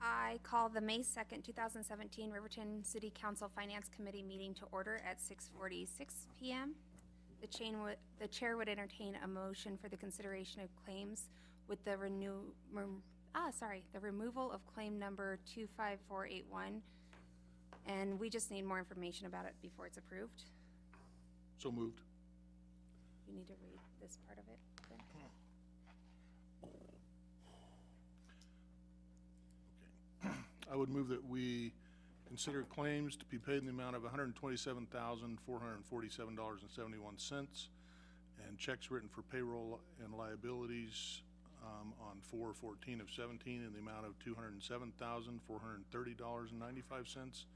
I call the May 2nd, 2017 Riverton City Council Finance Committee meeting to order at 6:46 p.m. The chair would entertain a motion for the consideration of claims with the removal of claim number 25481. And we just need more information about it before it's approved. So moved. You need to read this part of it then. Okay. I would move that we consider claims to be paid in the amount of $127,447.71 and checks written for payroll and liabilities on 4/14 of 17 in the amount of $207,430.95.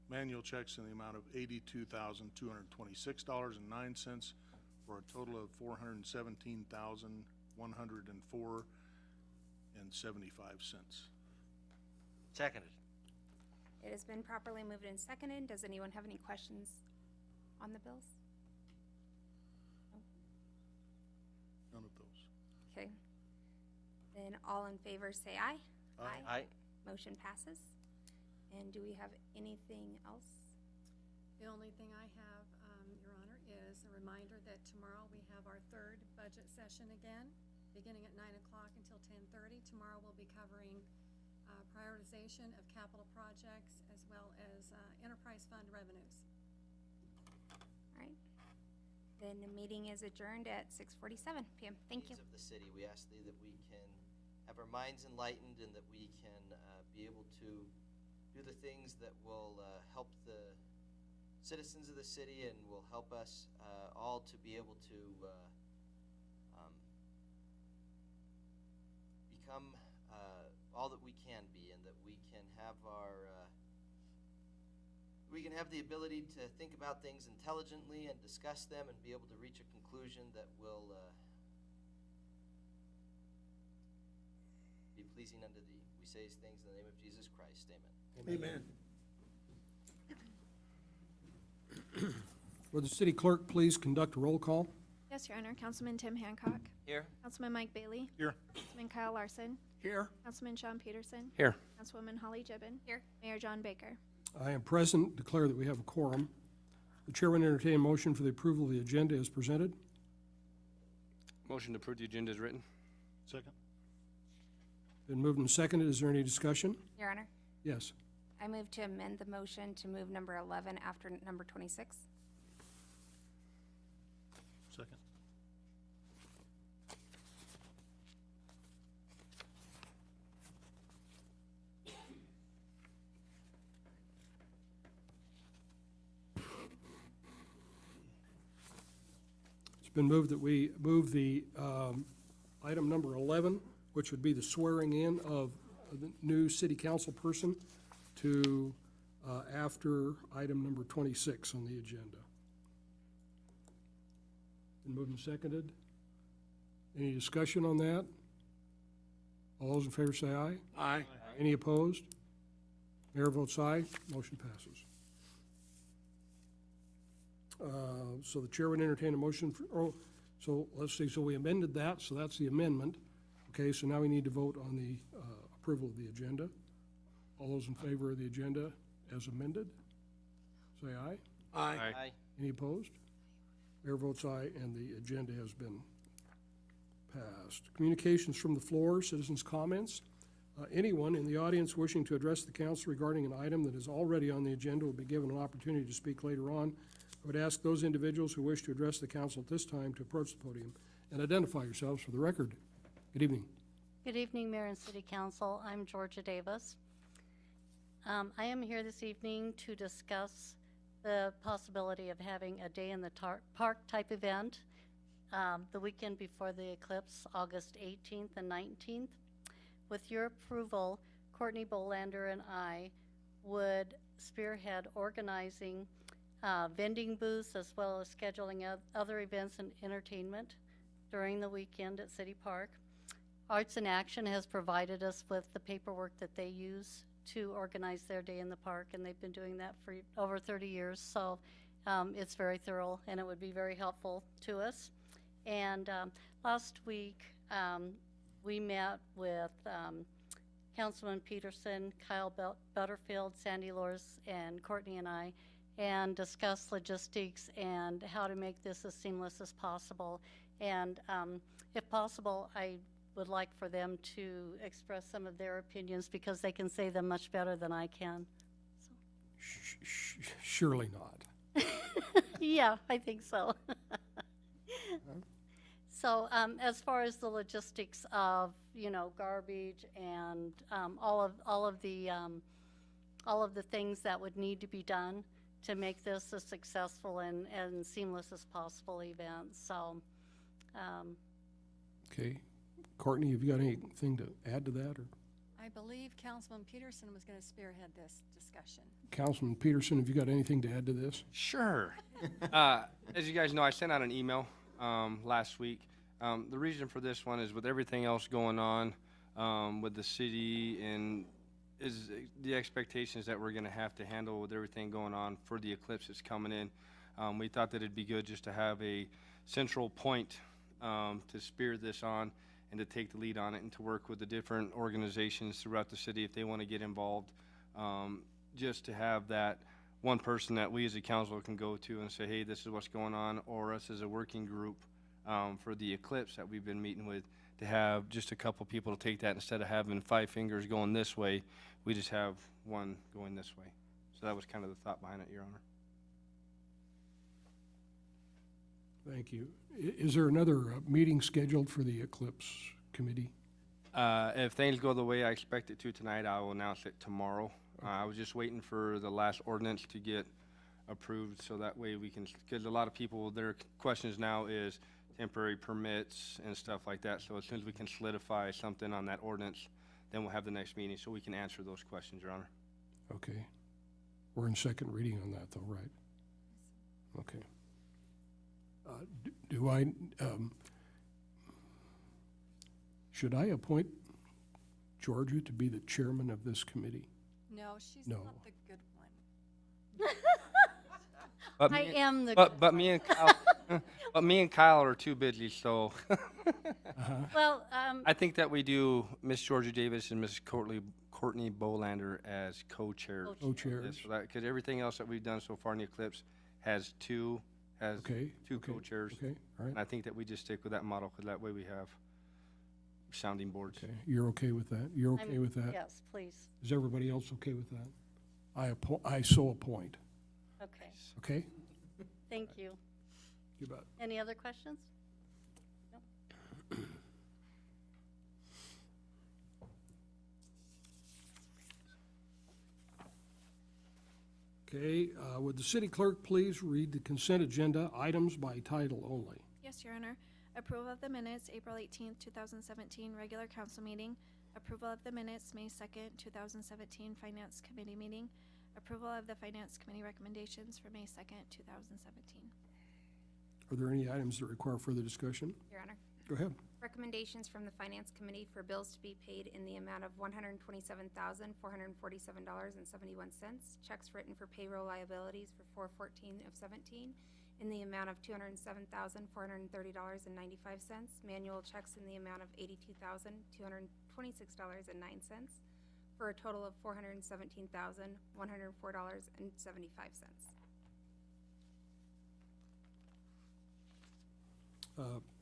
Manual checks in the amount of $82,226.09 for a total of $417,104.75. Seconded. It has been properly moved and seconded. Does anyone have any questions on the bills? No? None of those. Okay. Then all in favor say aye. Aye. Aye. Motion passes. And do we have anything else? The only thing I have, Your Honor, is a reminder that tomorrow we have our third budget session again, beginning at 9 o'clock until 10:30. Tomorrow we'll be covering prioritization of capital projects as well as enterprise fund revenues. All right. Then the meeting is adjourned at 6:47 p.m. Thank you. Needs of the city, we ask thee that we can have our minds enlightened and that we can be able to do the things that will help the citizens of the city and will help us all to be able to become all that we can be, and that we can have the ability to think about things intelligently and discuss them and be able to reach a conclusion that will be pleasing unto thee. We say these things in the name of Jesus Christ. Amen. Amen. Will the city clerk please conduct a roll call? Yes, Your Honor. Councilman Tim Hancock. Here. Councilman Mike Bailey. Here. Councilman Kyle Larson. Here. Councilman Sean Peterson. Here. Councilwoman Holly Gibbon. Here. Mayor John Baker. I am present. Declare that we have a quorum. The chair will entertain a motion for the approval of the agenda as presented. Motion to approve the agenda is written. Second. Been moved and seconded. Is there any discussion? Your Honor, Yes. I move to amend the motion to move number 11 after number 26. Second. It's been moved that we move the item number 11, which would be the swearing in of the new city council person, to after item number 26 on the agenda. Been moved and seconded. Any discussion on that? All those in favor say aye. Aye. Any opposed? Mayor votes aye. Motion passes. So the chair would entertain a motion for, so let's see, so we amended that, so that's the amendment. Okay, so now we need to vote on the approval of the agenda. All those in favor of the agenda as amended, say aye. Aye. Any opposed? Mayor votes aye, and the agenda has been passed. Communications from the floor, citizens' comments. Anyone in the audience wishing to address the council regarding an item that is already on the agenda will be given an opportunity to speak later on. I would ask those individuals who wish to address the council at this time to approach the podium and identify yourselves for the record. Good evening. Good evening, Mayor and City Council. I'm Georgia Davis. I am here this evening to discuss the possibility of having a day in the park type event the weekend before the eclipse, August 18th and 19th. With your approval, Courtney Bolander and I would spearhead organizing vending booths as well as scheduling other events and entertainment during the weekend at City Park. Arts in Action has provided us with the paperwork that they use to organize their day in the park, and they've been doing that for over 30 years, so it's very thorough and it would be very helpful to us. And last week we met with Councilman Peterson, Kyle Butterfield, Sandy Lors, and Courtney and I, and discuss logistics and how to make this as seamless as possible. And if possible, I would like for them to express some of their opinions because they can say them much better than I can. Surely not. Yeah, I think so. So as far as the logistics of, garbage and all of the things that would need to be done to make this a successful and seamless as possible event. So, Okay. Courtney, have you got anything to add to that, or I believe Councilman Peterson was going to spearhead this discussion. Councilman Peterson, have you got anything to add to this? Sure. As you guys know, I sent out an email last week. The reason for this one is with everything else going on with the city and is the expectations that we're going to have to handle with everything going on for the eclipse that's coming in. We thought that it'd be good just to have a central point to spear this on and to take the lead on it and to work with the different organizations throughout the city if they want to get involved. Just to have that one person that we as a council can go to and say, hey, this is what's going on, or us as a working group for the eclipse that we've been meeting with, to have just a couple people to take that instead of having 5 fingers going this way, we just have one going this way. So that was kind of the thought behind it, Your Honor. Thank you. Is there another meeting scheduled for the Eclipse Committee? If things go the way I expect it to tonight, I will announce it tomorrow. I was just waiting for the last ordinance to get approved so that way we can, because a lot of people, their questions now is temporary permits and stuff like that. So as soon as we can solidify something on that ordinance, then we'll have the next meeting so we can answer those questions, Your Honor. Okay. We're in second reading on that, though, right? Okay. Do I, should I appoint Georgia to be the chairman of this committee? No, she's No. not the good one. But I me, am the. but me and Kyle, but me and Kyle are too busy. So Well, I think that we do Miss Georgia Davis and Miss Courtney Bolander as co-chairs. Co-chairs. Because everything else that we've done so far in the Eclipse has two Okay. okay, co-chairs. Okay, all right. And I think that we just stick with that model because that way we have sounding boards. Okay, you're okay with that? You're okay I'm- with that? Yes, please. Is everybody else okay with that? I so appoint, Okay, okay? thank you. You bet. Any other questions? Okay, would the city clerk please read the consent agenda items by title only? Yes, Your Honor. Approval of the minutes, April 18th, 2017, regular council meeting. Approval of the minutes, May 2nd, 2017, Finance Committee meeting. Approval of the Finance Committee recommendations for May 2nd, 2017. Are there any items that require further discussion? Your Honor. Go ahead. Recommendations from the Finance Committee for bills to be paid in the amount of $127,447.71. Checks written for payroll liabilities for 4/14 of 17 in the amount of $207,430.95. Manual checks in the amount of $82,226.09 for a total of $417,104.75.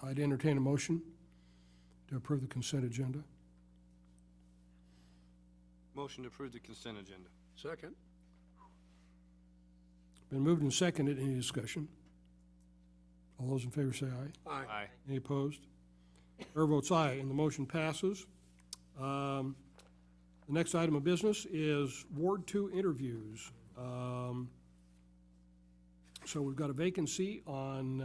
I'd entertain a motion to approve the consent agenda. Motion to approve the consent agenda. Second. Been moved and seconded. Any discussion? All those in favor say aye. Aye. Any opposed? Chair votes aye, and the motion passes. The next item of business is Ward 2 interviews. So we've got a vacancy on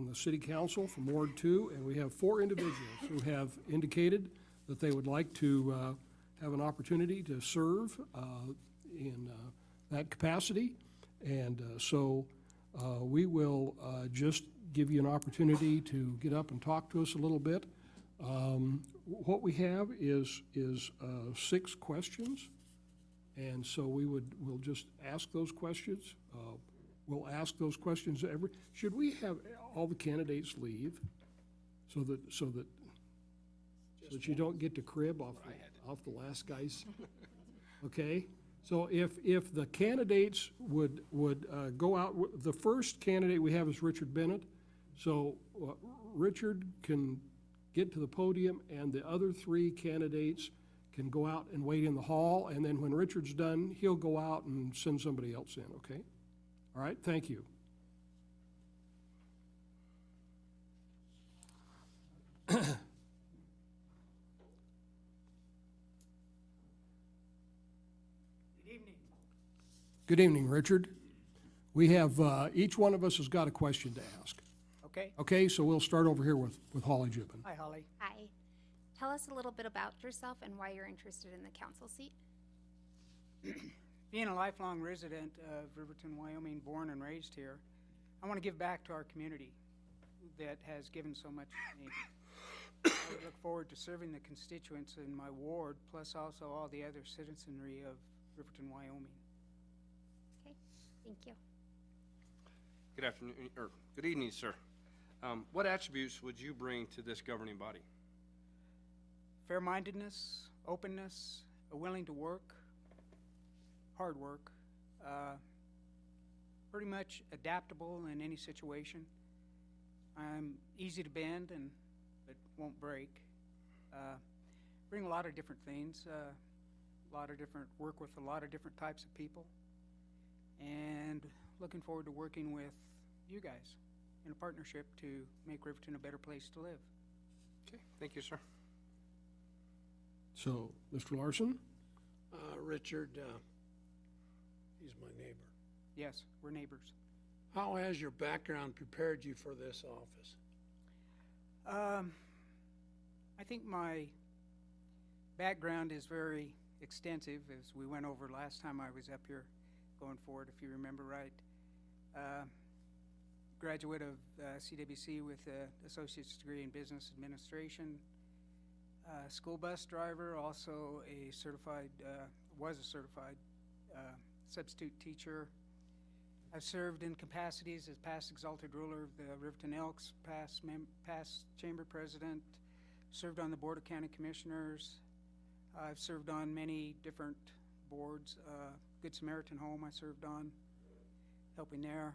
the city council from Ward 2, and we have 4 individuals who have indicated that they would like to have an opportunity to serve in that capacity. And so we will just give you an opportunity to get up and talk to us a little bit. What we have is 6 questions, and so we'll just ask those questions. We'll ask those questions should we have all the candidates leave so that you don't get to crib off off the last guy's. Okay, so if the candidates would go out, the first candidate we have is Richard Bennett. So Richard can get to the podium, and the other three candidates can go out and wait in the hall, and then when Richard's done, he'll go out and send somebody else in, okay? All right, thank you. Good evening, Richard. We have, each one of us has got a question to ask. Okay. Okay, so we'll start over here with Holly Gibbon. Hi, Holly. Hi. Tell us a little bit about yourself and why you're interested in the council seat. Being a lifelong resident of Riverton, Wyoming, born and raised here, I want to give back to our community that has given so much to me. I look forward to serving the constituents in my ward, plus also all the other citizenry of Riverton, Wyoming. Okay, thank you. Good afternoon, or good evening, sir. What attributes would you bring to this governing body? Fair-mindedness, openness, a willing to work, hard work, pretty much adaptable in any situation. I'm easy to bend but won't break. Bring a lot of different things, work with a lot of different types of people, and looking forward to working with you guys in a partnership to make Riverton a better place to live. Okay, thank you, sir. So, Mr. Larson? Richard, he's my neighbor. Yes, we're neighbors. How has your background prepared you for this office? I think my background is very extensive, as we went over last time I was up here going forward, if you remember right. Graduate of CWC with an associate's degree in business administration. School bus driver, also was a certified substitute teacher. I've served in capacities as past exalted ruler of the Riverton Elks, past chamber president, served on the Board of County Commissioners. I've served on many different boards. Good Samaritan Home I served on, helping there.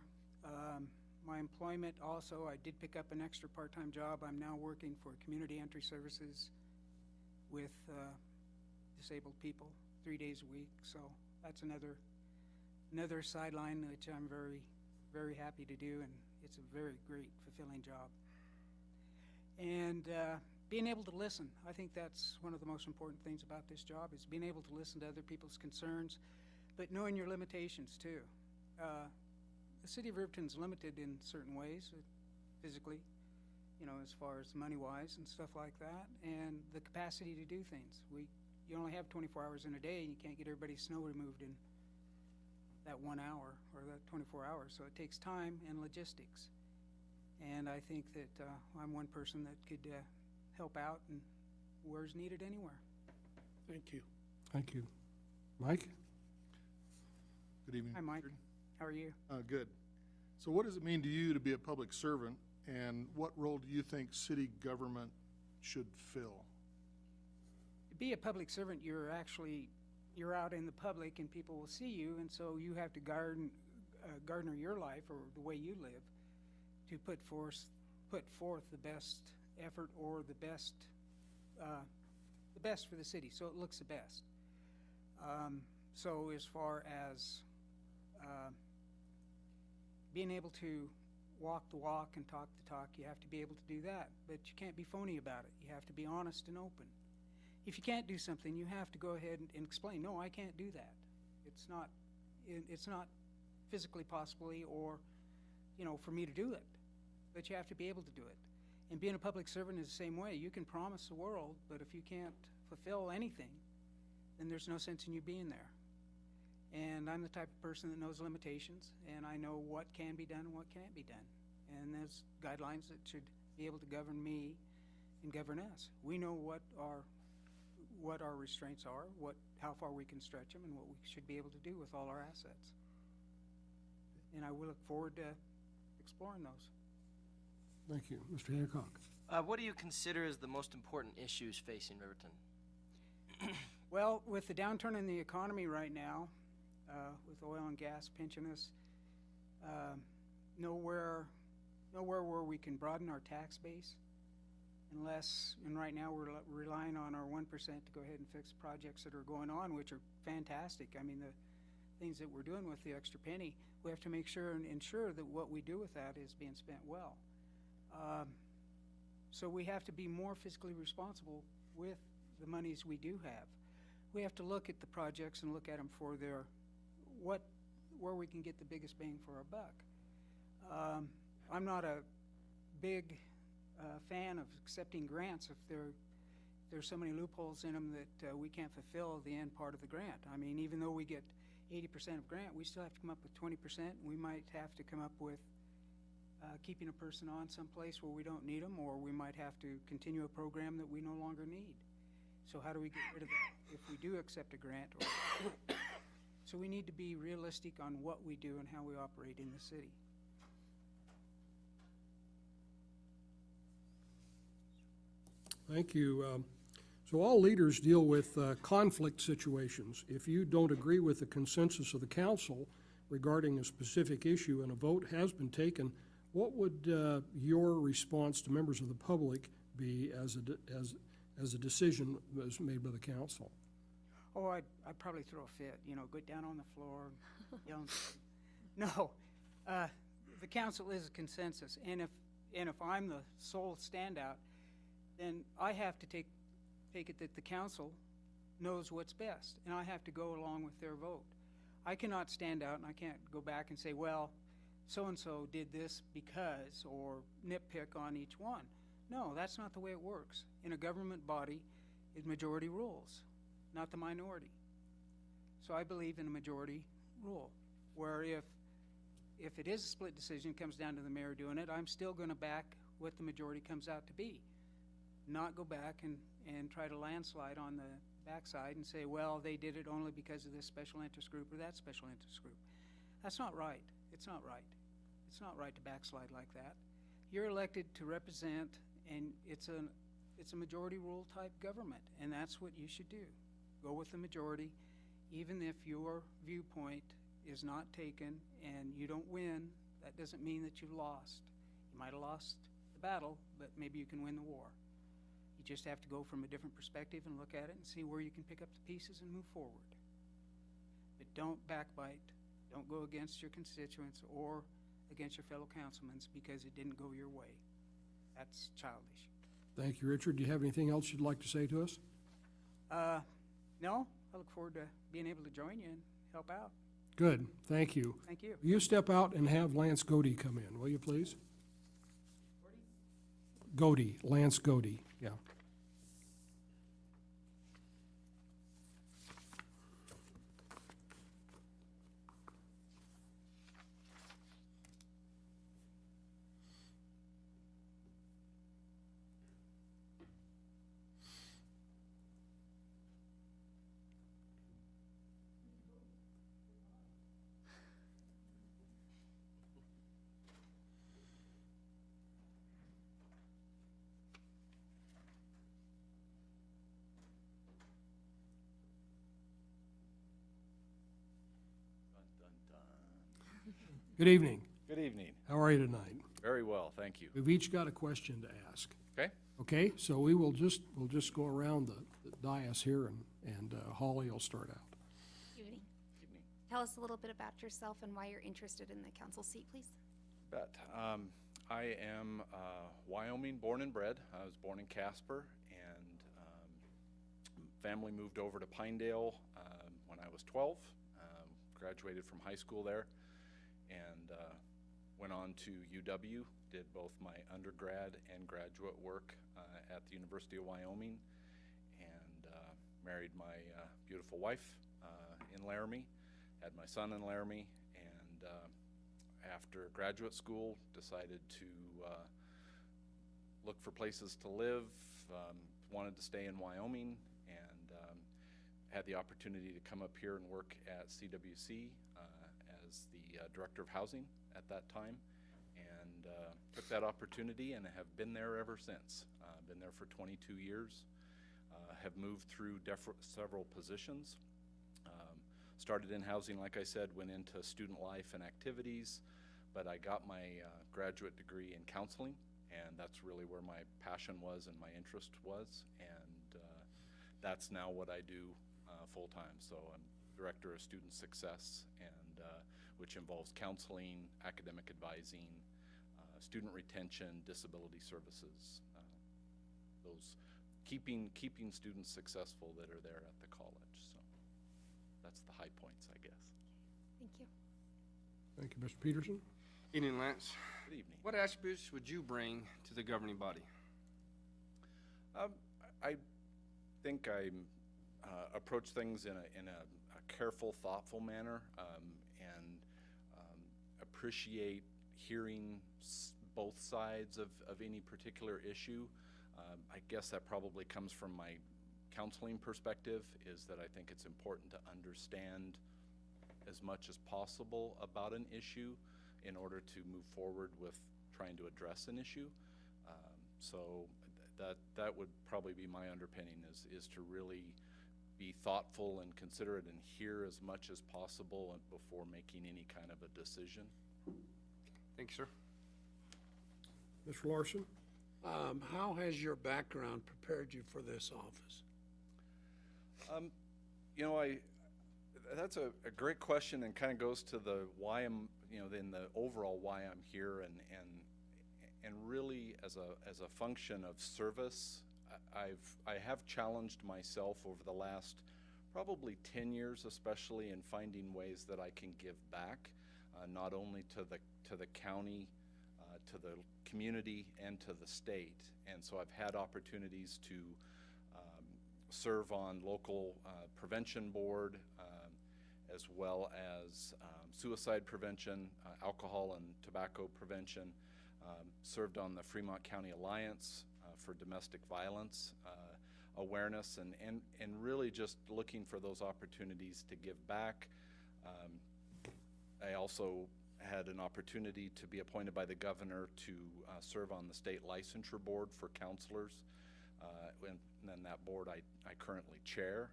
My employment also, I did pick up an extra part-time job. I'm now working for Community Entry Services with disabled people 3 days a week. So that's another sideline which I'm very, very happy to do, and it's a very great, fulfilling job. And being able to listen, I think that's one of the most important things about this job, is being able to listen to other people's concerns, but knowing your limitations too. The city of Riverton's limited in certain ways, physically, as far as money-wise and stuff like that, and the capacity to do things. You only have 24 hours in a day, and you can't get everybody's snow removed in that 1 hour or that 24 hours, so it takes time and logistics. And I think that I'm one person that could help out and where's needed anywhere. Thank you. Thank you. Mike? Good evening. Hi, Mike. Richard. How are you? Good. So what does it mean to you to be a public servant, and what role do you think city government should fill? To be a public servant, you're out in the public and people will see you, and so you have to garner your life or the way you live to put forth the best effort or the best for the city, so it looks the best. So as far as being able to walk the walk and talk the talk, you have to be able to do that, but you can't be phony about it. You have to be honest and open. If you can't do something, you have to go ahead and explain, no, I can't do that. It's not physically possible or, for me to do it, but you have to be able to do it. And being a public servant is the same way. You can promise the world, but if you can't fulfill anything, then there's no sense in you being there. And I'm the type of person that knows limitations, and I know what can be done and what can't be done. And there's guidelines that should be able to govern me and govern us. We know what our restraints are, how far we can stretch them, and what we should be able to do with all our assets. And I will look forward to exploring those. Thank you. Mr. Hancock? What do you consider as the most important issues facing Riverton? Well, with the downturn in the economy right now, with oil and gas pinching us, nowhere where we can broaden our tax base unless, and right now we're relying on our 1% to go ahead and fix projects that are going on, which are fantastic. I mean, the things that we're doing with the extra penny, we have to make sure and ensure that what we do with that is being spent well. So we have to be more fiscally responsible with the monies we do have. We have to look at the projects and look at them for where we can get the biggest bang for our buck. I'm not a big fan of accepting grants if there's so many loopholes in them that we can't fulfill the end part of the grant. I mean, even though we get 80% of grant, we still have to come up with 20%. We might have to come up with keeping a person on someplace where we don't need them, or we might have to continue a program that we no longer need. So how do we get rid of that if we do accept a grant? So we need to be realistic on what we do and how we operate in the city. Thank you. So all leaders deal with conflict situations. If you don't agree with the consensus of the council regarding a specific issue and a vote has been taken, what would your response to members of the public be as a decision was made by the council? Oh, I'd probably throw a fit, go down on the floor, yell. No, the council is a consensus, and if I'm the sole standout, then I have to take it that the council knows what's best, and I have to go along with their vote. I cannot stand out and I can't go back and say, well, so-and-so did this because, or nitpick on each one. No, that's not the way it works. In a government body, it's majority rules, not the minority. So I believe in a majority rule, where if it is a split decision, comes down to the mayor doing it, I'm still going to back what the majority comes out to be. Not go back and try to landslide on the backside and say, well, they did it only because of this special interest group or that special interest group. That's not right. It's not right. It's not right to backslide like that. You're elected to represent, and it's a majority rule type government, and that's what you should do. Go with the majority, even if your viewpoint is not taken and you don't win. That doesn't mean that you've lost. You might have lost the battle, but maybe you can win the war. You just have to go from a different perspective and look at it and see where you can pick up the pieces and move forward. But don't backbite. Don't go against your constituents or against your fellow councilmen because it didn't go your way. That's childish. Thank you, Richard. Do you have anything else you'd like to say to us? No. I look forward to being able to join you and help out. Good. Thank you. Thank you. Will you step out and have Lance Godey come in, will you please? Godey, Lance Godey, yeah. Good evening. Good evening. How are you tonight? Very well, thank you. We've each got a question to ask. Okay? Okay, so we'll just go around the dais here, and Holly will start out. Evening. Tell us a little bit about yourself and why you're interested in the council seat, please. Bet. I am Wyoming born and bred. I was born in Casper, and family moved over to Pinedale when I was 12. Graduated from high school there, and went on to UW, did both my undergrad and graduate work at the University of Wyoming, and married my beautiful wife in Laramie, had my son in Laramie, and after graduate school decided to look for places to live, wanted to stay in Wyoming, and had the opportunity to come up here and work at CWC as the Director of Housing at that time, and took that opportunity and have been there ever since. Been there for 22 years. have moved through several positions. Started in housing, like I said, went into student life and activities, but I got my graduate degree in counseling, and that's really where my passion was and my interest was, and that's now what I do full-time. So I'm Director of Student Success, and which involves counseling, academic advising, student retention, disability services, those keeping students successful that are there at the college. So that's the high points, I guess. Thank you. Thank you, Mr. Peterson. Evening, Lance. Good evening. What attributes would you bring to the governing body? I think I approach things in a careful, thoughtful manner, and appreciate hearing both sides of any particular issue. I guess that probably comes from my counseling perspective, is that I think it's important to understand as much as possible about an issue in order to move forward with trying to address an issue. So that would probably be my underpinning, is to really be thoughtful and considerate and hear as much as possible before making any kind of a decision. Thank you, sir. Mr. Larson? How has your background prepared you for this office? You know, that's a great question, and kind of goes to the why I'm, in the overall why I'm here, and really as a function of service. I have challenged myself over the last probably 10 years, especially in finding ways that I can give back, not only to the county, to the community, and to the state. And so I've had opportunities to serve on local prevention board, as well as suicide prevention, alcohol and tobacco prevention, served on the Fremont County Alliance for domestic violence awareness, and really just looking for those opportunities to give back. I also had an opportunity to be appointed by the governor to serve on the state licensure board for counselors, and then that board I currently chair.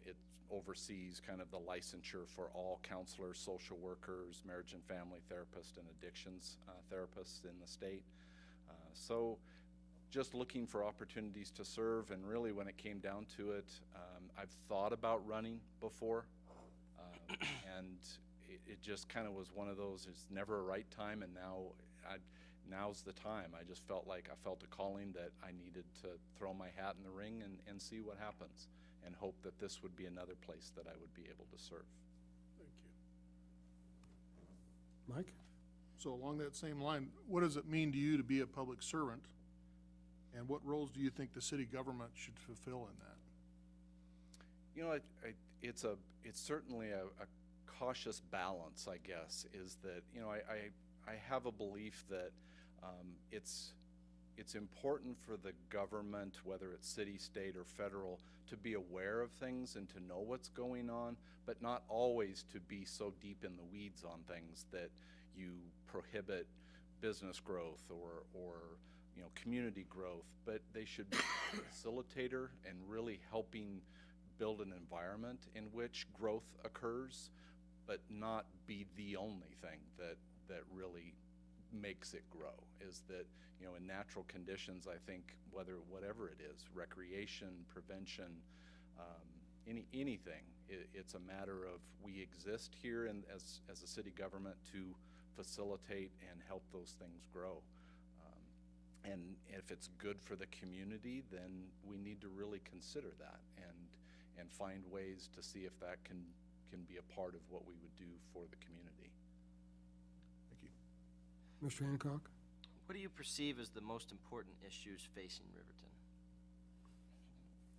It oversees kind of the licensure for all counselors, social workers, marriage and family therapists, and addictions therapists in the state. So just looking for opportunities to serve, and really when it came down to it, I've thought about running before, and it just kind of was one of those, it's never a right time, and now's the time. I just felt like I felt a calling that I needed to throw my hat in the ring and see what happens, and hope that this would be another place that I would be able to serve. Thank you. Mike? So along that same line, what does it mean to you to be a public servant? And what roles do you think the city government should fulfill in that? You know, it's certainly a cautious balance, I guess, is that, I have a belief that it's important for the government, whether it's city, state, or federal, to be aware of things and to know what's going on, but not always to be so deep in the weeds on things that you prohibit business growth or community growth. But they should be a facilitator and really helping build an environment in which growth occurs, but not be the only thing that really makes it grow. Is that, in natural conditions, I think whatever it is, recreation, prevention, anything, it's a matter of we exist here as a city government to facilitate and help those things grow. And if it's good for the community, then we need to really consider that and find ways to see if that can be a part of what we would do for the community. Thank you. Mr. Hancock? What do you perceive as the most important issues facing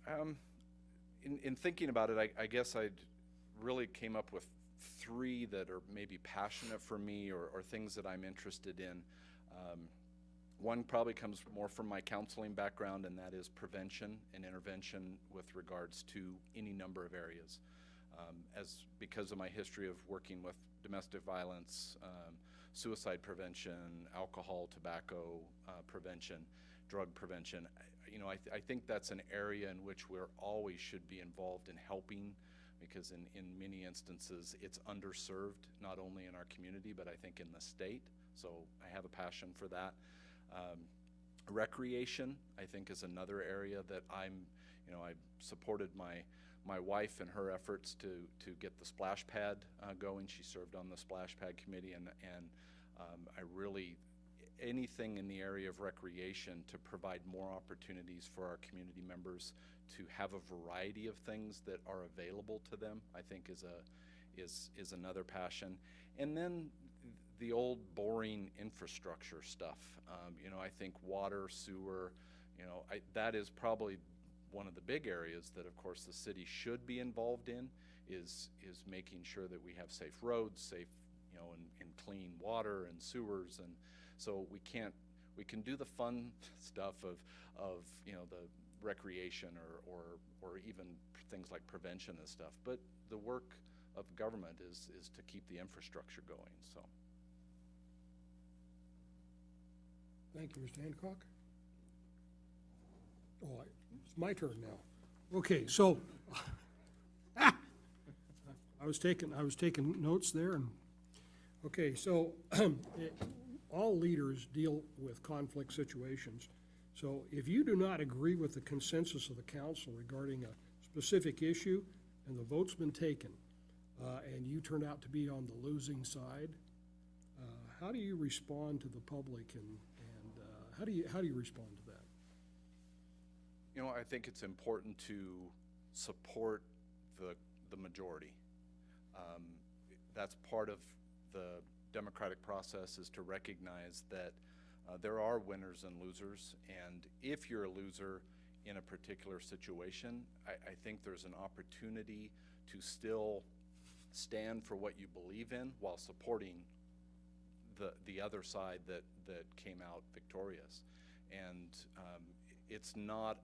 Riverton? In thinking about it, I guess I really came up with three that are maybe passionate for me or things that I'm interested in. One probably comes more from my counseling background, and that is prevention and intervention with regards to any number of areas. Because of my history of working with domestic violence, suicide prevention, alcohol, tobacco prevention, drug prevention. You know, I think that's an area in which we're always should be involved in helping, because in many instances it's underserved, not only in our community but I think in the state. So I have a passion for that. Recreation, I think, is another area that I supported my wife in her efforts to get the splash pad going. She served on the splash pad committee, and I really, anything in the area of recreation to provide more opportunities for our community members to have a variety of things that are available to them, I think is another passion. And then the old boring infrastructure stuff. I think water, sewer, that is probably one of the big areas that, of course, the city should be involved in, is making sure that we have safe roads, safe, and clean water and sewers. And so we can do the fun stuff of the recreation or even things like prevention and stuff, but the work of government is to keep the infrastructure going. So Thank you, Mr. Hancock. Oh, it's my turn now. Okay, so I was taking notes there, and okay, so all leaders deal with conflict situations. So if you do not agree with the consensus of the council regarding a specific issue and the vote's been taken, and you turn out to be on the losing side, how do you respond to the public, and how do you respond to that? I think it's important to support the majority. That's part of the democratic process, is to recognize that there are winners and losers, and if you're a loser in a particular situation, I think there's an opportunity to still stand for what you believe in while supporting the other side that came out victorious. And it's not,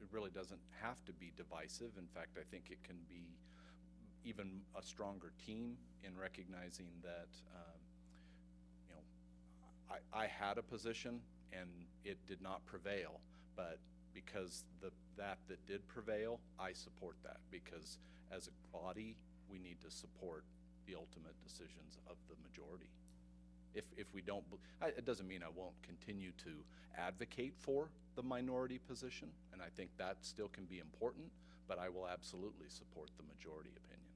it really doesn't have to be divisive. In fact, I think it can be even a stronger team in recognizing that, I had a position and it did not prevail, but because that did prevail, I support that, because as a body, we need to support the ultimate decisions of the majority. If we don't, it doesn't mean I won't continue to advocate for the minority position, and I think that still can be important, but I will absolutely support the majority opinion.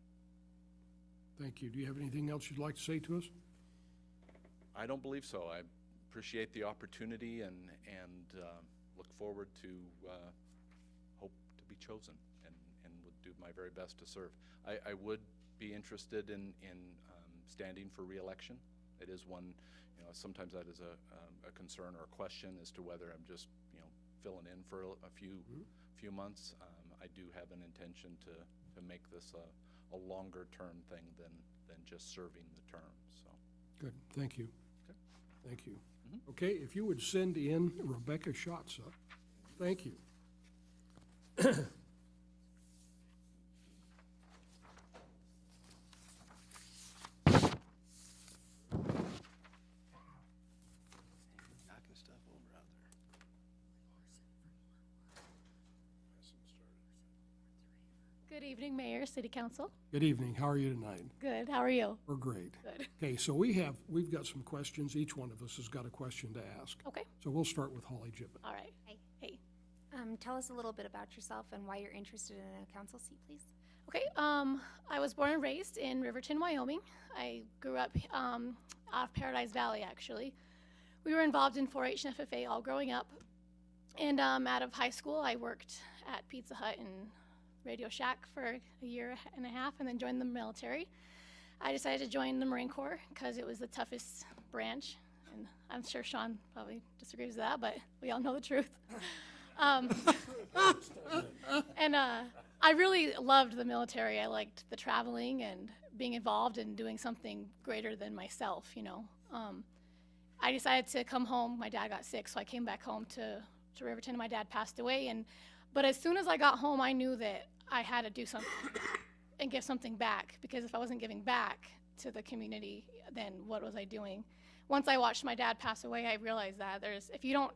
Thank you. Do you have anything else you'd like to say to us? I don't believe so. I appreciate the opportunity and look forward to hope to be chosen, and would do my very best to serve. I would be interested in standing for re-election. It is one, sometimes that is a concern or a question as to whether I'm just, filling in for a few months. I do have an intention to make this a longer term thing than just serving the term. So Good, thank you. Okay. Thank you. Okay, if you would send in Rebecca Schatz up. Thank you. Knocking stuff over out there. Good evening, Mayor, City Council. Good evening, how are you tonight? Good, how are you? We're great. Good. Okay, so we've got some questions. Each one of us has got a question to ask. Okay, So we'll start with Holly Gibbon. all right. Hey. Tell us a little bit about yourself and why you're interested in a council seat, please. Okay, I was born and raised in Riverton, Wyoming. I grew up off Paradise Valley, actually. We were involved in 4-H and FFA all growing up. And out of high school, I worked at Pizza Hut and Radio Shack for a year and a half, and then joined the military. I decided to join the Marine Corps because it was the toughest branch, and I'm sure Sean probably disagrees with that, but we all know the truth. And I really loved the military. I liked the traveling and being involved and doing something greater than myself, I decided to come home. My dad got sick, so I came back home to Riverton, and my dad passed away. But as soon as I got home, I knew that I had to do something and give something back, because if I wasn't giving back to the community, then what was I doing? Once I watched my dad pass away, I realized that if you don't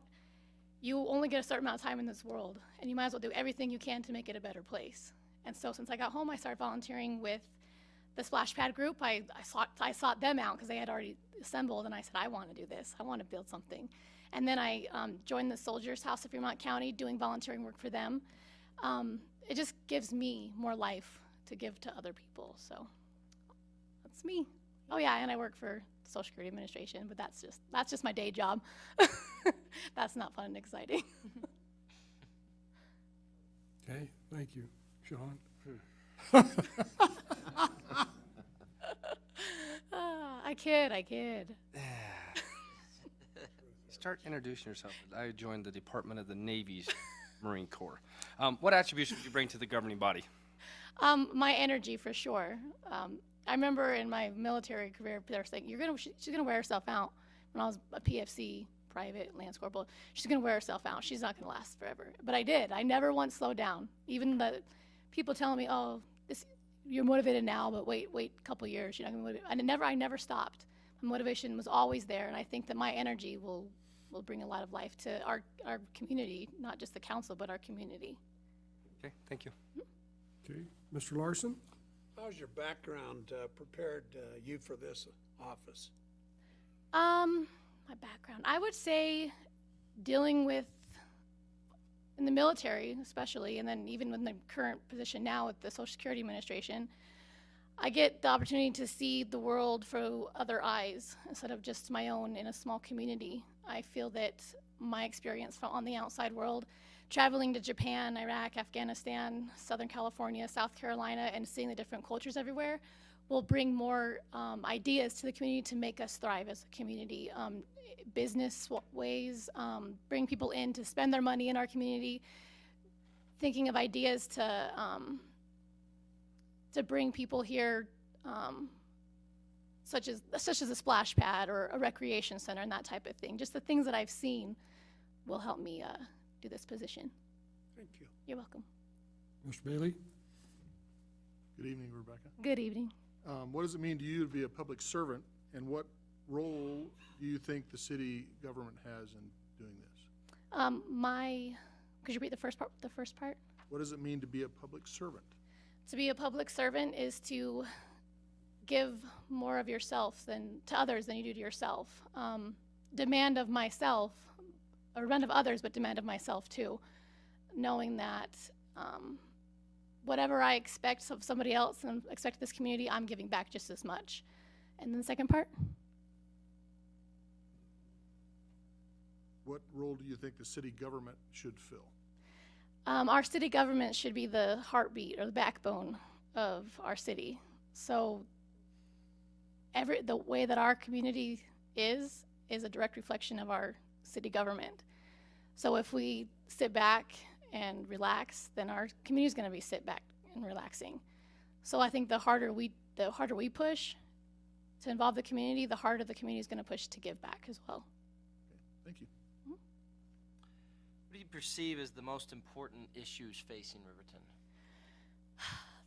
you only get a certain amount of time in this world, and you might as well do everything you can to make it a better place. And so since I got home, I started volunteering with the Splash Pad group. I sought them out because they had already assembled, and I said, I want to do this. I want to build something. And then I joined the Soldiers House of Fremont County doing volunteering work for them. It just gives me more life to give to other people. So that's me. Oh yeah, and I work for the Social Security Administration, but that's just my day job. That's not fun and exciting. Okay, thank you. Sean? I kid. Start introducing yourself. I joined the Department of the Navy's Marine Corps. What attributes would you bring to the governing body? My energy, for sure. I remember in my military career, they were saying, she's gonna wear herself out. When I was a PFC, private Lance Corporal, she's gonna wear herself out. She's not gonna last forever. But I did. I never once slowed down. Even the people telling me, oh, you're motivated now, but wait a couple years, you're not gonna be motivated. I never stopped. My motivation was always there, and I think that my energy will bring a lot of life to our community, not just the council, but our community. Okay, thank you. Okay, Mr. Larson? How's your background prepared you for this office? My background, I would say dealing with, in the military especially, and then even with my current position now with the Social Security Administration, I get the opportunity to see the world through other eyes instead of just my own in a small community. I feel that my experience on the outside world, traveling to Japan, Iraq, Afghanistan, Southern California, South Carolina, and seeing the different cultures everywhere will bring more ideas to the community to make us thrive as a community. Business ways, bring people in to spend their money in our community, thinking of ideas to bring people here, such as a splash pad or a recreation center and that type of thing. Just the things that I've seen will help me do this position. Thank you. You're welcome. Mr. Bailey? Good evening, Rebecca. Good evening. What does it mean to you to be a public servant, and what role do you think the city government has in doing this? Could you repeat the first part? What does it mean to be a public servant? To be a public servant is to give more of yourself to others than you do to yourself. Demand of myself, or demand of others, but demand of myself too. Knowing that whatever I expect of somebody else and expect of this community, I'm giving back just as much. And then the second part? What role do you think the city government should fill? Our city government should be the heartbeat or the backbone of our city. So the way that our community is a direct reflection of our city government. So if we sit back and relax, then our community is going to be sit back and relaxing. So I think the harder we push to involve the community, the harder the community is going to push to give back as well. Okay, thank you. What do you perceive as the most important issues facing Riverton?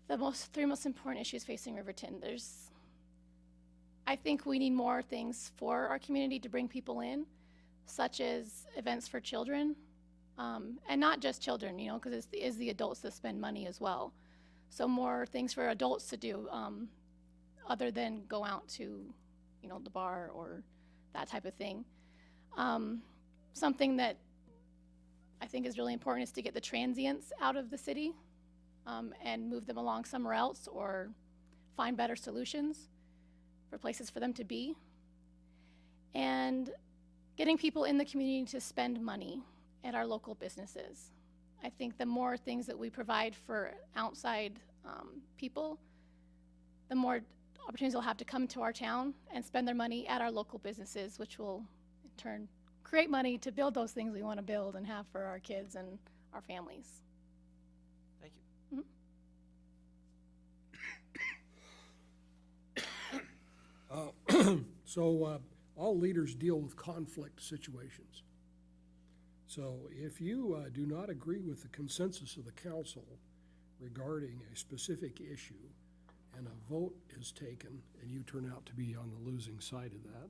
The three most important issues facing Riverton. I think we need more things for our community to bring people in, such as events for children, and not just children, because it's the adults that spend money as well. So more things for adults to do, other than go out to, the bar or that type of thing. Something that I think is really important is to get the transients out of the city and move them along somewhere else or find better solutions for places for them to be. And getting people in the community to spend money at our local businesses. I think the more things that we provide for outside people, the more opportunities they'll have to come to our town and spend their money at our local businesses, which will in turn create money to build those things we want to build and have for our kids and our families. Thank you. So all leaders deal with conflict situations. So if you do not agree with the consensus of the council regarding a specific issue and a vote is taken and you turn out to be on the losing side of that,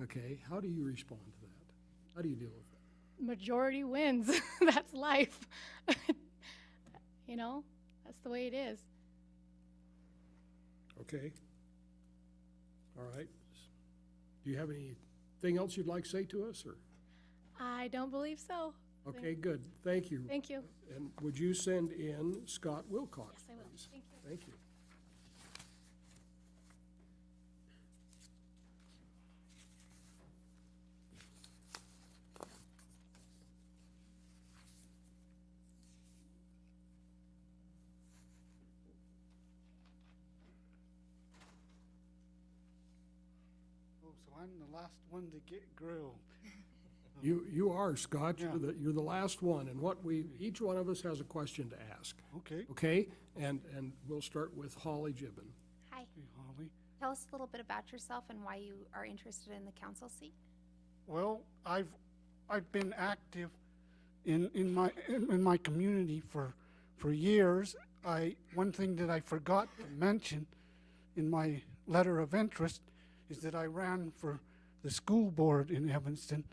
okay, how do you respond to that? How do you deal with that? majority wins. That's life. You know, that's the way it is. Okay. All right. Do you have anything else you'd like to say to us, or? I don't believe so. Okay, good. Thank you. Thank you. And would you send in Scott Wilcox, Yes, I will. please? Thank you. Thank you. Oh, so I'm the last one to get grilled. You are, Scott. Yeah. You're the last one, and each one of us has a question to ask, Okay. okay? And we'll start with Holly Gibbon. Hi. Hey, Holly. Tell us a little bit about yourself and why you are interested in the council seat. Well, I've been active in my community for years. One thing that I forgot to mention in my letter of interest is that I ran for the school board in Evanston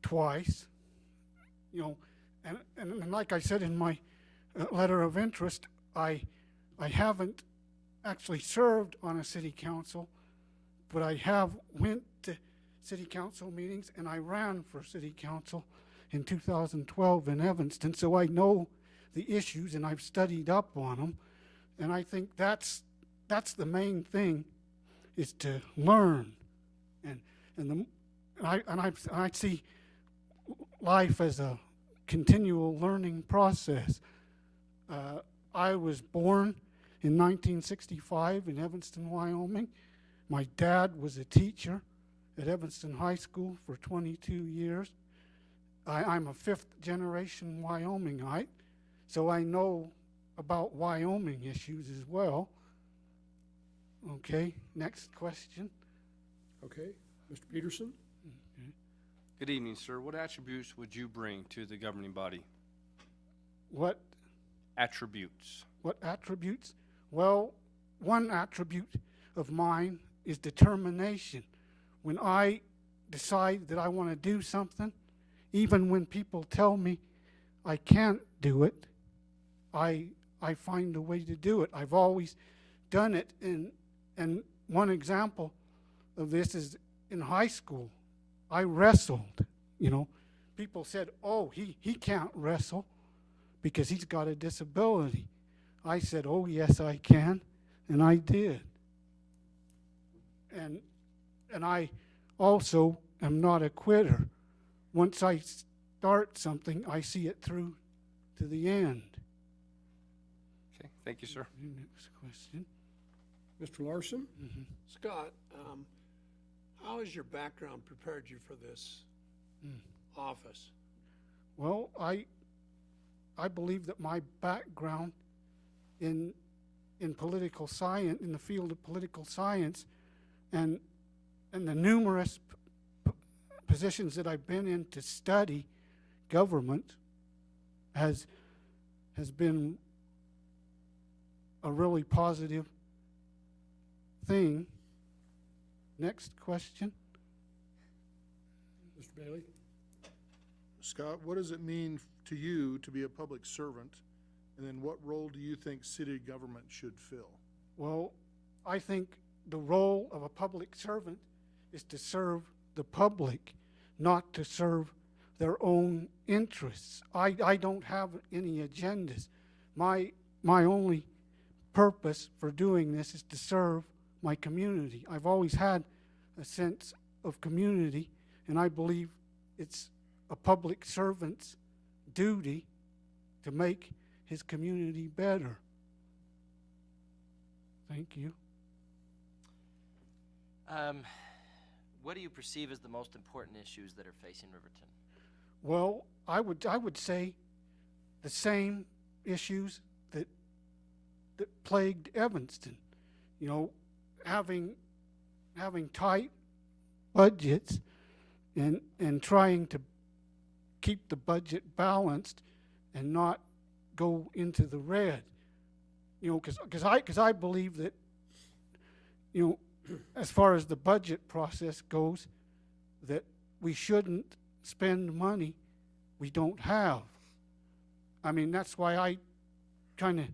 twice. You know, and like I said in my letter of interest, I haven't actually served on a city council, but I have went to city council meetings, and I ran for city council in 2012 in Evanston, so I know the issues and I've studied up on them, and I think that's the main thing, is to learn, and I see life as a continual learning process. I was born in 1965 in Evanston, Wyoming. My dad was a teacher at Evanston High School for 22 years. I'm a fifth-generation Wyomingite, so I know about Wyoming issues as well. Okay, next question. Okay, Mr. Peterson? Good evening, sir. What attributes would you bring to the governing body? What Attributes. attributes? Well, one attribute of mine is determination. When I decide that I want to do something, even when people tell me I can't do it, I find a way to do it. I've always done it, and one example of this is in high school. I wrestled, you know. People said, oh, he can't wrestle because he's got a disability. I said, oh, yes, I can, and I did. And I also am not a quitter. Once I start something, I see it through to the end. Okay, thank you, sir. Next question. Mr. Larson? Scott, how has your background prepared you for this office? Well, I believe that my background in political science, in the field of political science, and the numerous positions that I've been in to study government has been a really positive thing. Next question. Mr. Bailey? Scott, what does it mean to you to be a public servant? And then what role do you think city government should fill? Well, I think the role of a public servant is to serve the public, not to serve their own interests. I don't have any agendas. My only purpose for doing this is to serve my community. I've always had a sense of community, and I believe it's a public servant's duty to make his community better. Thank you. What do you perceive as the most important issues that are facing Riverton? Well, I would say the same issues that plagued Evanston. You know, having tight budgets and trying to keep the budget balanced and not go into the red. You know, because I believe that, you know, as far as the budget process goes, that we shouldn't spend money we don't have. I mean, that's why I kind of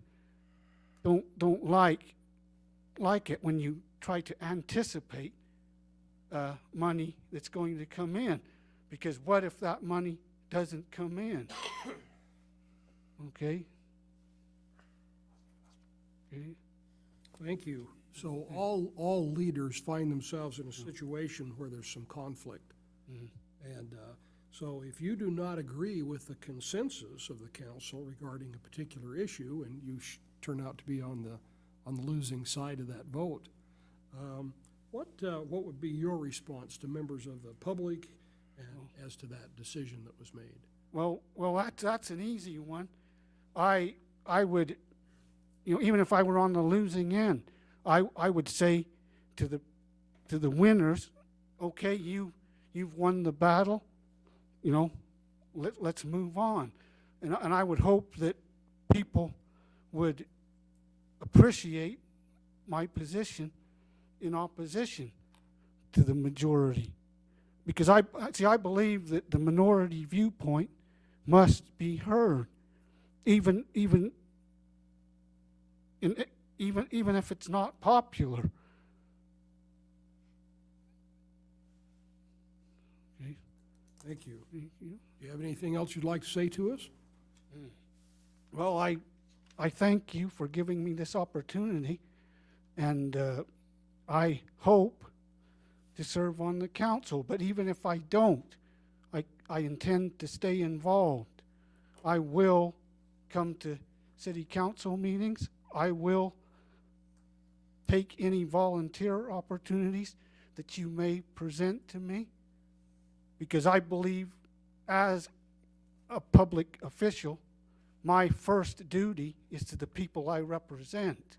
don't like it when you try to anticipate money that's going to come in, because what if that money doesn't come in? Okay. Okay. Thank you. So all leaders find themselves in a situation where there's some conflict. And so if you do not agree with the consensus of the council regarding a particular issue, and you turn out to be on the losing side of that vote, what would be your response to members of the public and as to that decision that was made? Well, that's an easy one. I would, even if I were on the losing end, I would say to the winners, okay, you've won the battle, let's move on. And I would hope that people would appreciate my position in opposition to the majority. Because I believe that the minority viewpoint must be heard, even if it's not popular. Okay. Thank you. Do you have anything else you'd like to say to us? Well, I thank you for giving me this opportunity, and I hope to serve on the council. But even if I don't, I intend to stay involved. I will come to city council meetings. I will take any volunteer opportunities that you may present to me, because I believe as a public official, my first duty is to the people I represent.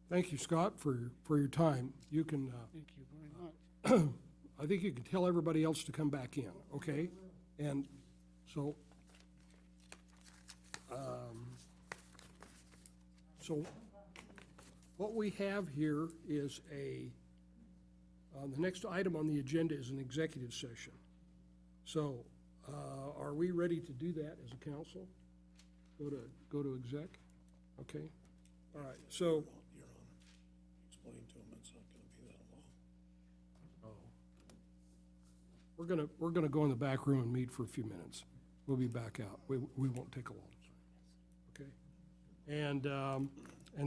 Thank you, Scott, for your time. You can, Thank you very much. I think you can tell everybody else to come back in, okay? And so, so what we have here is the next item on the agenda is an executive session. So, are we ready to do that as a council? Go to exec? Okay, all right, so. Your Honor, explain to them it's not gonna be that long. We're gonna go in the back room and meet for a few minutes. We'll be back out. We won't take a long time. Okay? And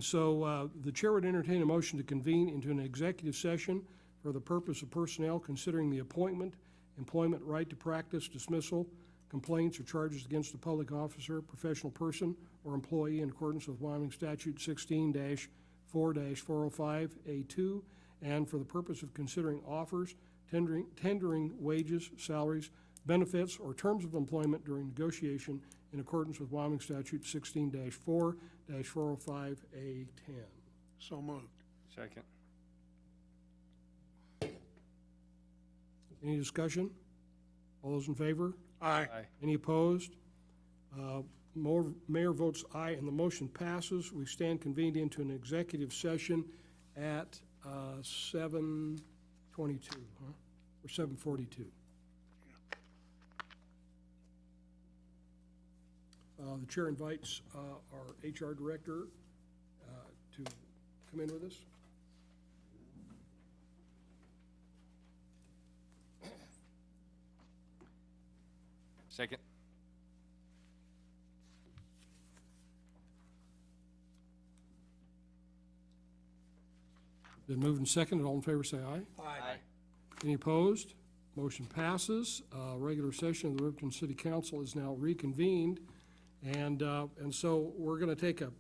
so the chair would entertain a motion to convene into an executive session for the purpose of personnel, considering the appointment, employment, right to practice, dismissal, complaints or charges against a public officer, professional person, or employee in accordance with Wyoming Statute 16-4-405A2, and for the purpose of considering offers, tendering wages, salaries, benefits, or terms of employment during negotiation in accordance with Wyoming Statute 16-4-405A10. So moved. Second. Any discussion? All those in favor? Aye. Aye. Any opposed? Mayor votes aye, and the motion passes. We stand convened into an executive session at 7:22, or 7:42. The chair invites our HR director to come in with us. Second. Been moved and seconded. All in favor, say aye. Aye. Any opposed? Motion passes. Regular session of the Riverton City Council is now reconvened, and so we're going to take a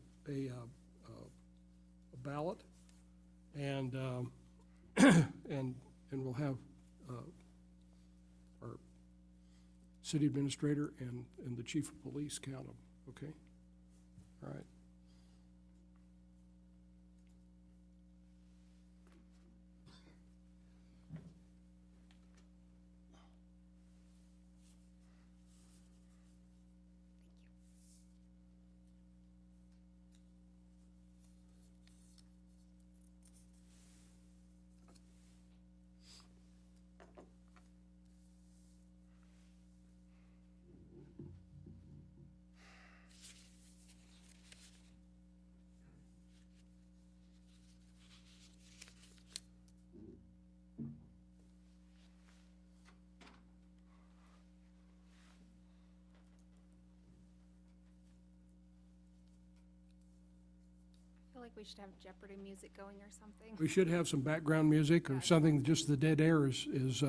ballot, and and we'll have our city administrator and the chief of police count them. Okay. All right. feel like we should have Jeopardy music going or something. We should have some background music or something, just the dead air is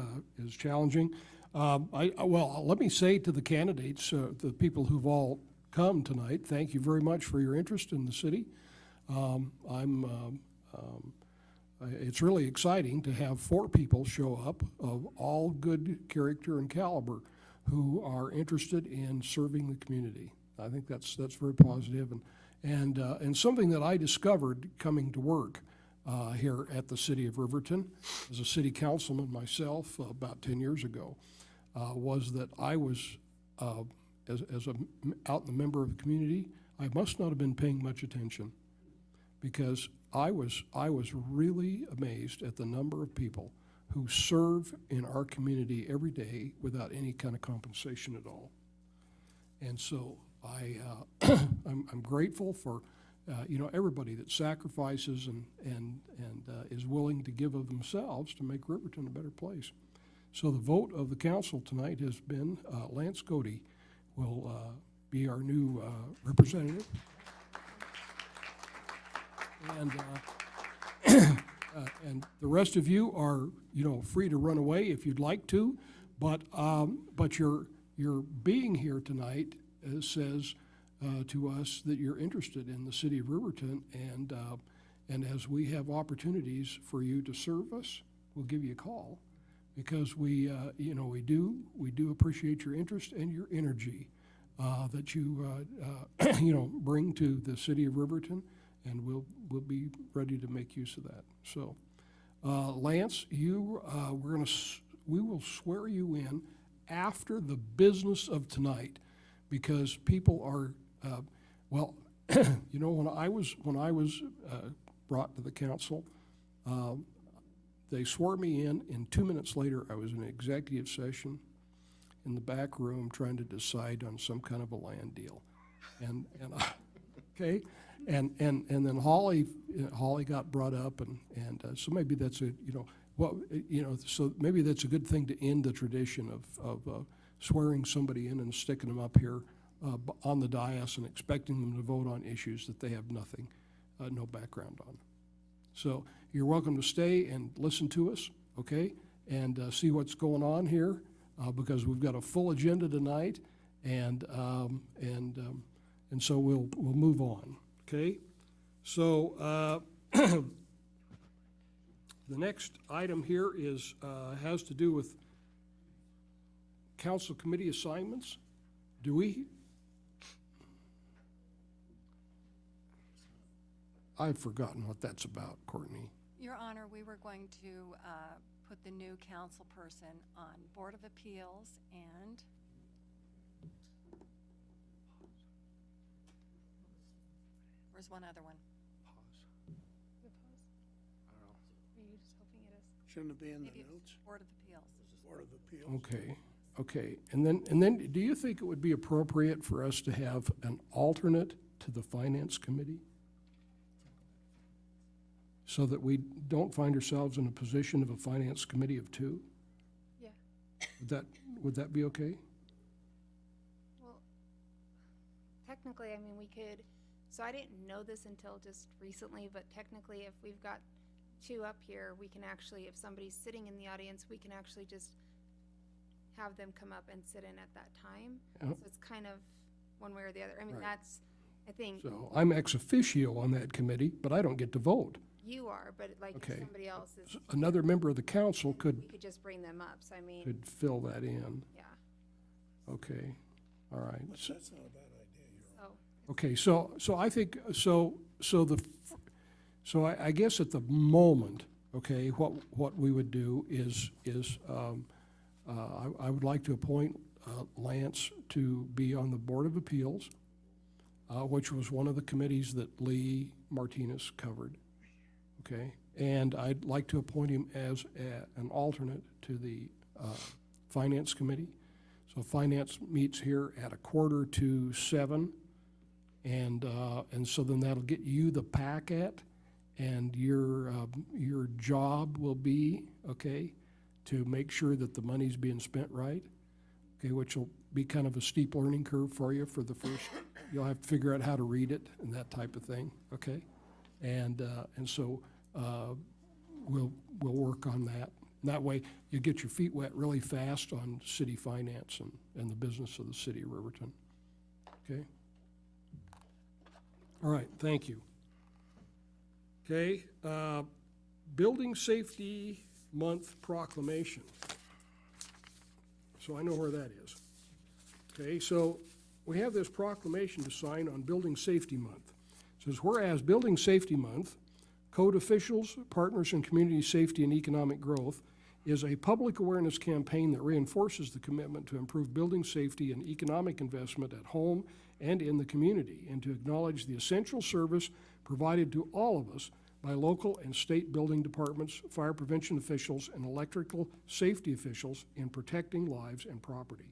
challenging. Well, let me say to the candidates, the people who've all come tonight, thank you very much for your interest in the city. It's really exciting to have 4 people show up of all good character and caliber who are interested in serving the community. I think that's very positive, and something that I discovered coming to work here at the city of Riverton as a city councilman myself about 10 years ago was that I was as a out and member of the community, I must not have been paying much attention, because I was really amazed at the number of people who serve in our community every day without any kind of compensation at all. And so I'm grateful for everybody that sacrifices and is willing to give of themselves to make Riverton a better place. So the vote of the council tonight has been Lance Godey will be our new representative. And the rest of you are, free to run away if you'd like to, but your being here tonight says to us that you're interested in the city of Riverton, and as we have opportunities for you to serve us, we'll give you a call, because we do appreciate your interest and your energy that you bring to the city of Riverton. And we'll be ready to make use of that. So, Lance, we will swear you in after the business of tonight, because people are, when I was brought to the council, they swore me in, and 2 minutes later, I was in an executive session in the back room trying to decide on some kind of a land deal, okay. And then Holly got brought up, and so maybe that's so maybe that's a good thing to end the tradition of swearing somebody in and sticking them up here on the dais and expecting them to vote on issues that they have no background on. So you're welcome to stay and listen to us, okay, and see what's going on here, because we've got a full agenda tonight, and so we'll move on. Okay, so the next item here has to do with council committee assignments. I've forgotten what that's about, Courtney. Your Honor, we were going to put the new council person on Board of Appeals and where's one other one? Are you just hoping it is? Shouldn't it be in the Maybe it's notes? Board of Appeals. Board of Appeals. Okay. And then do you think it would be appropriate for us to have an alternate to the Finance Committee, so that we don't find ourselves in a position of a Finance Committee of 2? Yeah. Would that be okay? Well, technically, I mean, we could, so I didn't know this until just recently, but technically, if we've got 2 up here, we can actually, if somebody's sitting in the audience, we can actually just have them come up and sit in at that time. Yeah. So it's kind of one way or the other. I mean, Right. that's, I think, So I'm ex officio on that committee, but I don't get to vote. you are, but like Okay. if somebody else is, Another member of the council we could could just bring them up, so I mean, fill that in. yeah, Okay, all right. That's not a bad idea. so. Okay, so I think, so I guess at the moment, okay, what we would do is I would like to appoint Lance to be on the Board of Appeals, which was one of the committees that Lee Martinez covered, okay? And I'd like to appoint him as an alternate to the Finance Committee. So Finance meets here at 6:45, and so then that'll get you the packet, and your job will be, okay, to make sure that the money's being spent right, okay, which will be kind of a steep learning curve for you for the first, you'll have to figure out how to read it and that type of thing, okay? And so we'll work on that. And that way, you get your feet wet really fast on city finance and the business of the city of Riverton. Okay? All right, thank you. Okay, Building Safety Month proclamation. So I know where that is. Okay, so we have this proclamation to sign on Building Safety Month. It says, whereas Building Safety Month, code officials, partners in community safety and economic growth, is a public awareness campaign that reinforces the commitment to improve building safety and economic investment at home and in the community, and to acknowledge the essential service provided to all of us by local and state building departments, fire prevention officials, and electrical safety officials in protecting lives and property.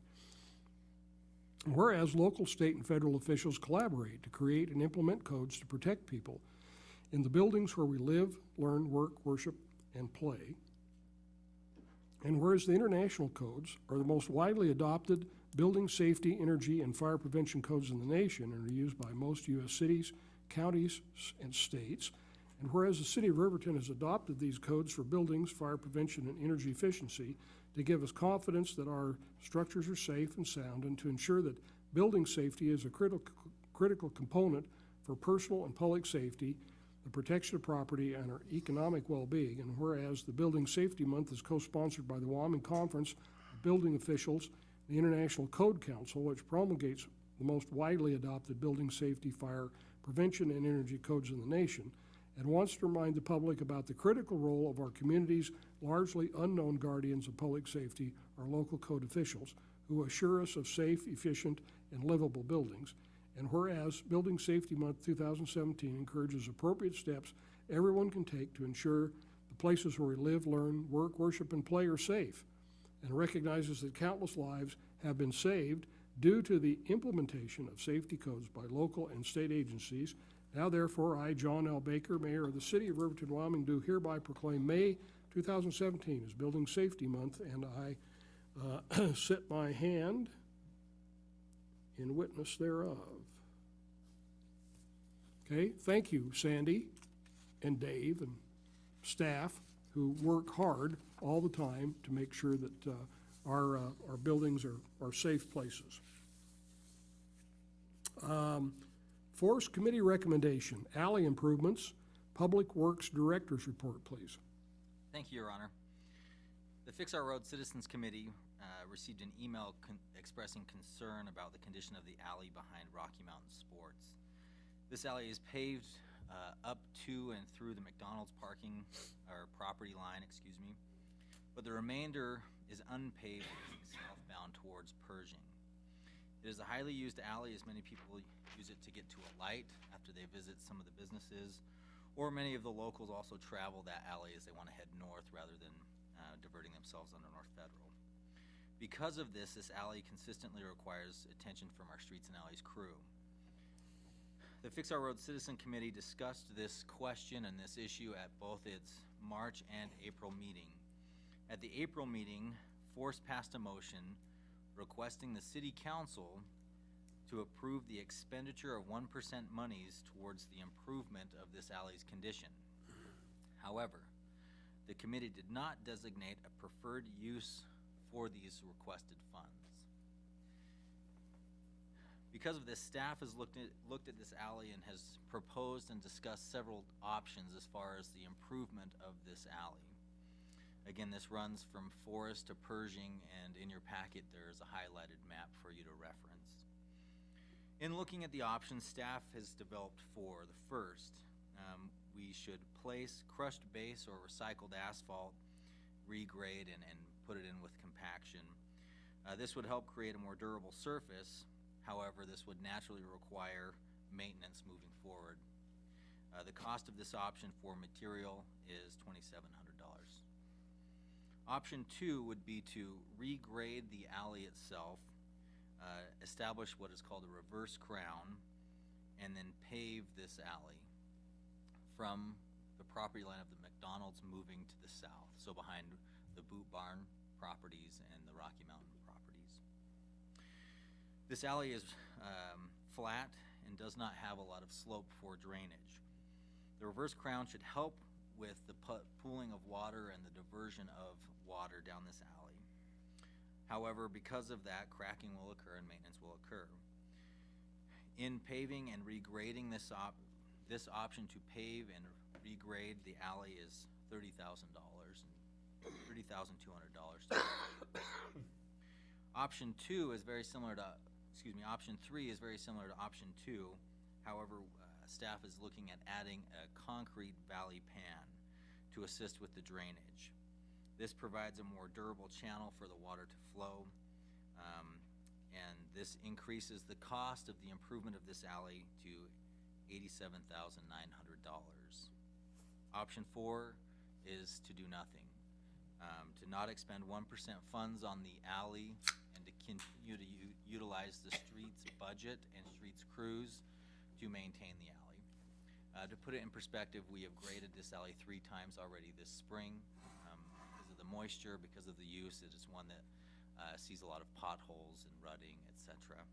Whereas local, state, and federal officials collaborate to create and implement codes to protect people in the buildings where we live, learn, work, worship, and play. And whereas the international codes are the most widely adopted building safety, energy, and fire prevention codes in the nation and are used by most U.S. cities, counties, and states, and whereas the city of Riverton has adopted these codes for buildings, fire prevention, and energy efficiency to give us confidence that our structures are safe and sound, and to ensure that building safety is a critical component for personal and public safety, the protection of property, and our economic well-being. And whereas the Building Safety Month is co-sponsored by the Wyoming Conference of Building Officials, the International Code Council, which promulgates the most widely adopted building safety, fire prevention, and energy codes in the nation, and wants to remind the public about the critical role of our community's largely unknown guardians of public safety, our local code officials, who assure us of safe, efficient, and livable buildings. And whereas Building Safety Month 2017 encourages appropriate steps everyone can take to ensure the places where we live, learn, work, worship, and play are safe, and recognizes that countless lives have been saved due to the implementation of safety codes by local and state agencies. Now therefore, I, John L. Baker, Mayor of the City of Riverton, Wyoming, do hereby proclaim May 2017 as Building Safety Month, and I set my hand in witness thereof. Okay, thank you, Sandy and Dave and staff who work hard all the time to make sure that our buildings are safe places. Forest Committee recommendation, alley improvements, Public Works Director's report, please. Thank you, Your Honor. The Fix Our Road Citizens Committee received an email expressing concern about the condition of the alley behind Rocky Mountain Sports. This alley is paved up to and through the McDonald's parking or property line, but the remainder is unpaved southbound towards Pershing. It is a highly used alley, as many people use it to get to a light after they visit some of the businesses, or many of the locals also travel that alley as they want to head north rather than diverting themselves onto North Federal. Because of this alley consistently requires attention from our Streets and Alleys crew. The Fix Our Road Citizen Committee discussed this question and this issue at both its March and April meeting. At the April meeting, Force passed a motion requesting the City Council to approve the expenditure of 1% monies towards the improvement of this alley's condition. However, the committee did not designate a preferred use for these requested funds. Because of this, staff has looked at this alley and has proposed and discussed several options as far as the improvement of this alley. Again, this runs from Forest to Pershing, and in your packet there is a highlighted map for you to reference. In looking at the options, staff has developed four. The first, we should place crushed base or recycled asphalt, regrade, and put it in with compaction. This would help create a more durable surface. However, this would naturally require maintenance moving forward. The cost of this option for material is $2,700. Option two would be to regrade the alley itself, establish what is called a reverse crown, and then pave this alley from the property line of the McDonald's moving to the south, so behind the Boot Barn properties and the Rocky Mountain properties. This alley is flat and does not have a lot of slope for drainage. The reverse crown should help with the pooling of water and the diversion of water down this alley. However, because of that, cracking will occur and maintenance will occur. In paving and regrading this option to pave and regrade the alley is $30,000, $30,200. Option 2 is very similar to, option 3 is very similar to option 2. However, staff is looking at adding a concrete valley pan to assist with the drainage. This provides a more durable channel for the water to flow, and this increases the cost of the improvement of this alley to $87,900. Option 4 is to do nothing, to not expend 1% funds on the alley and to continue to utilize the streets budget and streets crews to maintain the alley. To put it in perspective, we have graded this alley 3 times already this spring. Because of the moisture, because of the use, it is one that sees a lot of potholes and rutting, etc.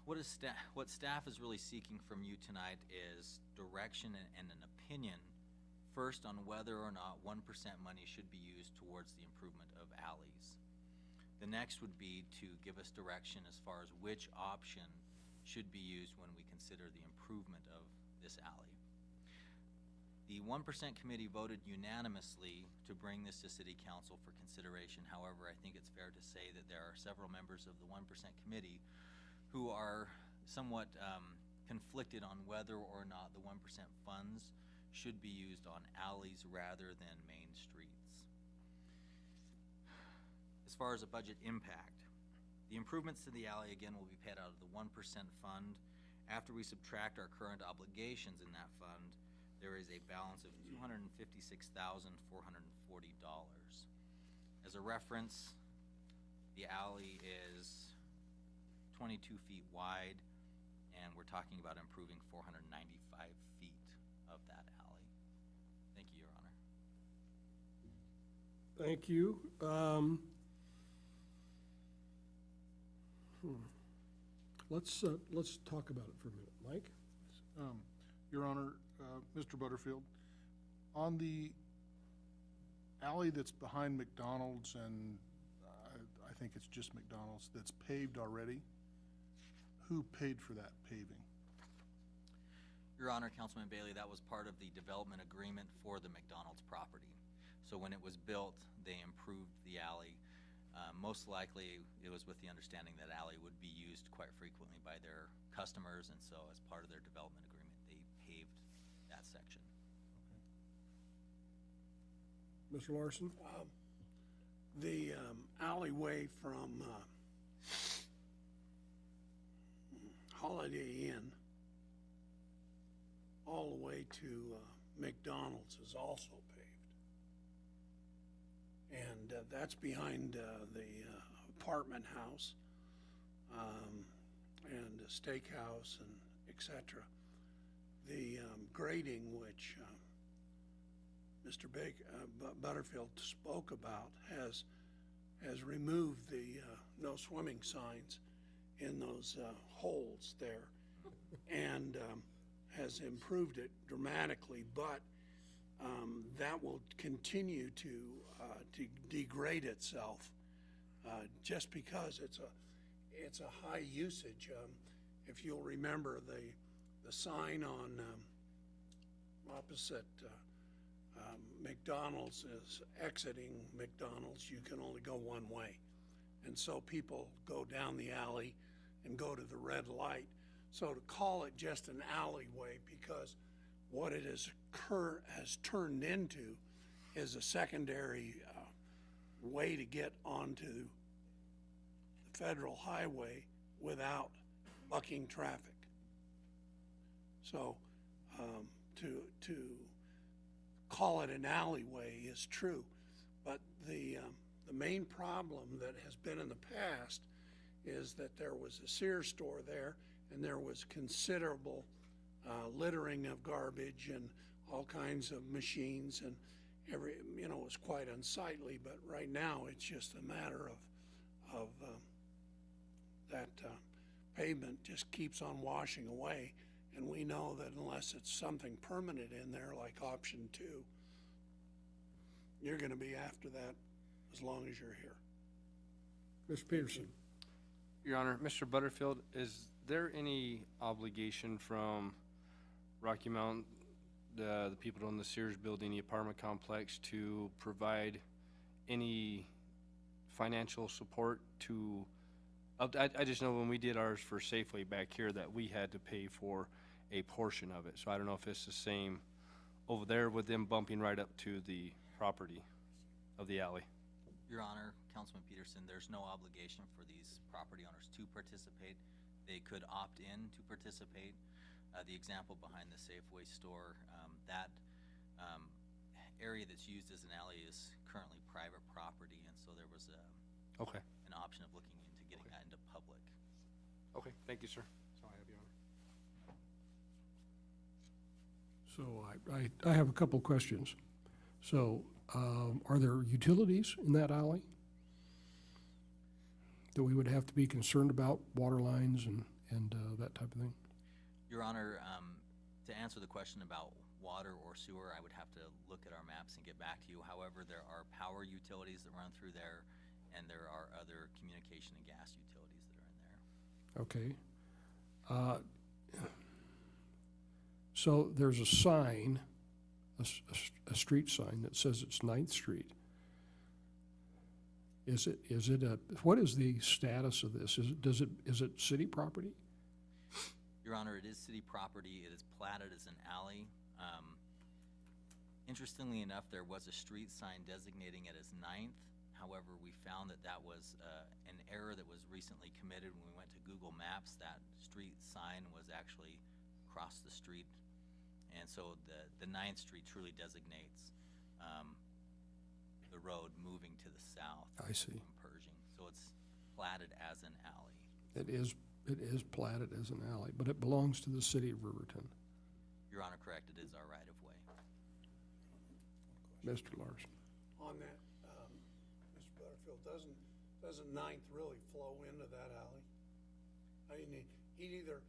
What staff is really seeking from you tonight is direction and an opinion, first on whether or not 1% money should be used towards the improvement of alleys. The next would be to give us direction as far as which option should be used when we consider the improvement of this alley. The 1% committee voted unanimously to bring this to City Council for consideration. However, I think it's fair to say that there are several members of the 1% committee who are somewhat conflicted on whether or not the 1% funds should be used on alleys rather than main streets. As far as a budget impact, the improvements to the alley again will be paid out of the 1% fund. After we subtract our current obligations in that fund, there is a balance of $256,440. As a reference, the alley is 22 feet wide, and we're talking about improving 495 feet of that alley. Thank you, Your Honor. Thank you. Let's talk about it for a minute. Mike? Your Honor, Mr. Butterfield, on the alley that's behind McDonald's, and I think it's just McDonald's, that's paved already, who paid for that paving? Your Honor, Councilman Bailey, that was part of the development agreement for the McDonald's property. So when it was built, they improved the alley. Most likely, it was with the understanding that alley would be used quite frequently by their customers, and so as part of their development agreement, they paved that section. Mr. Larson? The alleyway from Holiday Inn all the way to McDonald's is also paved. And that's behind the apartment house and a steakhouse and et cetera. The grading which Mr. Butterfield spoke about has removed the no swimming signs in those holes there and has improved it dramatically, but that will continue to degrade itself just because it's a high usage. If you'll remember, the sign on opposite McDonald's is exiting McDonald's, you can only go one way. And so people go down the alley and go to the red light. So to call it just an alleyway, because what it has turned into is a secondary way to get onto the federal highway without bucking traffic. So to call it an alleyway is true, but the main problem that has been in the past is that there was a Sears store there, and there was considerable littering of garbage and all kinds of machines, and it was quite unsightly. But right now, it's just a matter of that pavement just keeps on washing away, And we know that unless it's something permanent in there, like option 2, you're gonna be after that as long as you're here. Mr. Peterson? Your Honor, Mr. Butterfield, is there any obligation from Rocky Mountain, the people on the Sears building, the apartment complex, to provide any financial support to, I just know when we did ours for Safeway back here that we had to pay for a portion of it. So I don't know if it's the same over there with them bumping right up to the property of the alley. Your Honor, Councilman Peterson, there's no obligation for these property owners to participate. They could opt in to participate. The example behind the Safeway store, that area that's used as an alley is currently private property, and so there was Okay. an option of looking into getting that into public. Okay, thank you, sir. That's all I have, Your Honor. So I have a couple questions. So, are there utilities in that alley that we would have to be concerned about, water lines and that type of thing? Your Honor, to answer the question about water or sewer, I would have to look at our maps and get back to you. However, there are power utilities that run through there, and there are other communication and gas utilities that are in there. Okay. So there's a sign, a street sign that says it's 9th Street. Is it what is the status of this? Is it city property? Your Honor, it is city property. It is platted as an alley. Interestingly enough, there was a street sign designating it as 9th. However, we found that that was an error that was recently committed when we went to Google Maps. That street sign was actually across the street. And so the 9th Street truly designates the road moving to the south. I see. From Pershing. So it's platted as an alley. It is platted as an alley, but it belongs to the city of Riverton. Your Honor, correct. It is our right of way. Mr. Larson. On that, Mr. Butterfield, doesn't 9th really flow into that alley? I mean, he'd either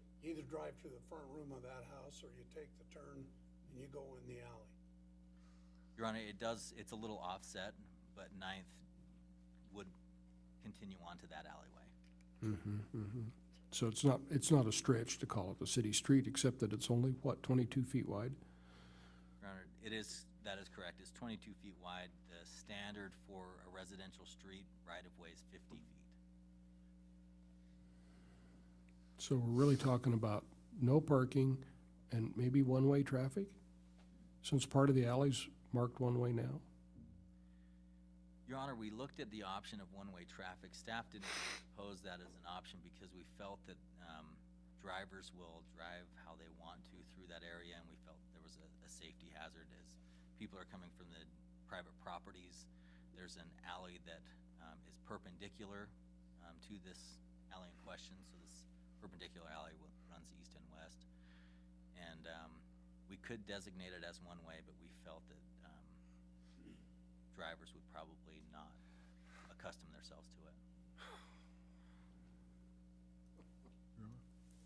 drive to the front room of that house, or you take the turn and you go in the alley. Your Honor, it's a little offset, but 9th would continue onto that alleyway. So it's not a stretch to call it a city street, except that it's only, what, 22 feet wide? Your Honor, that is correct. It's 22 feet wide. The standard for a residential street right-of-way is 50 feet. So we're really talking about no parking and maybe one-way traffic? Since part of the alley's marked one-way now? Your Honor, we looked at the option of one-way traffic. Staff didn't pose that as an option because we felt that drivers will drive how they want to through that area, and we felt there was a safety hazard as people are coming from the private properties. There's an alley that is perpendicular to this alley in question, so this perpendicular alley runs east and west. And we could designate it as one-way, but we felt that drivers would probably not accustom themselves to it.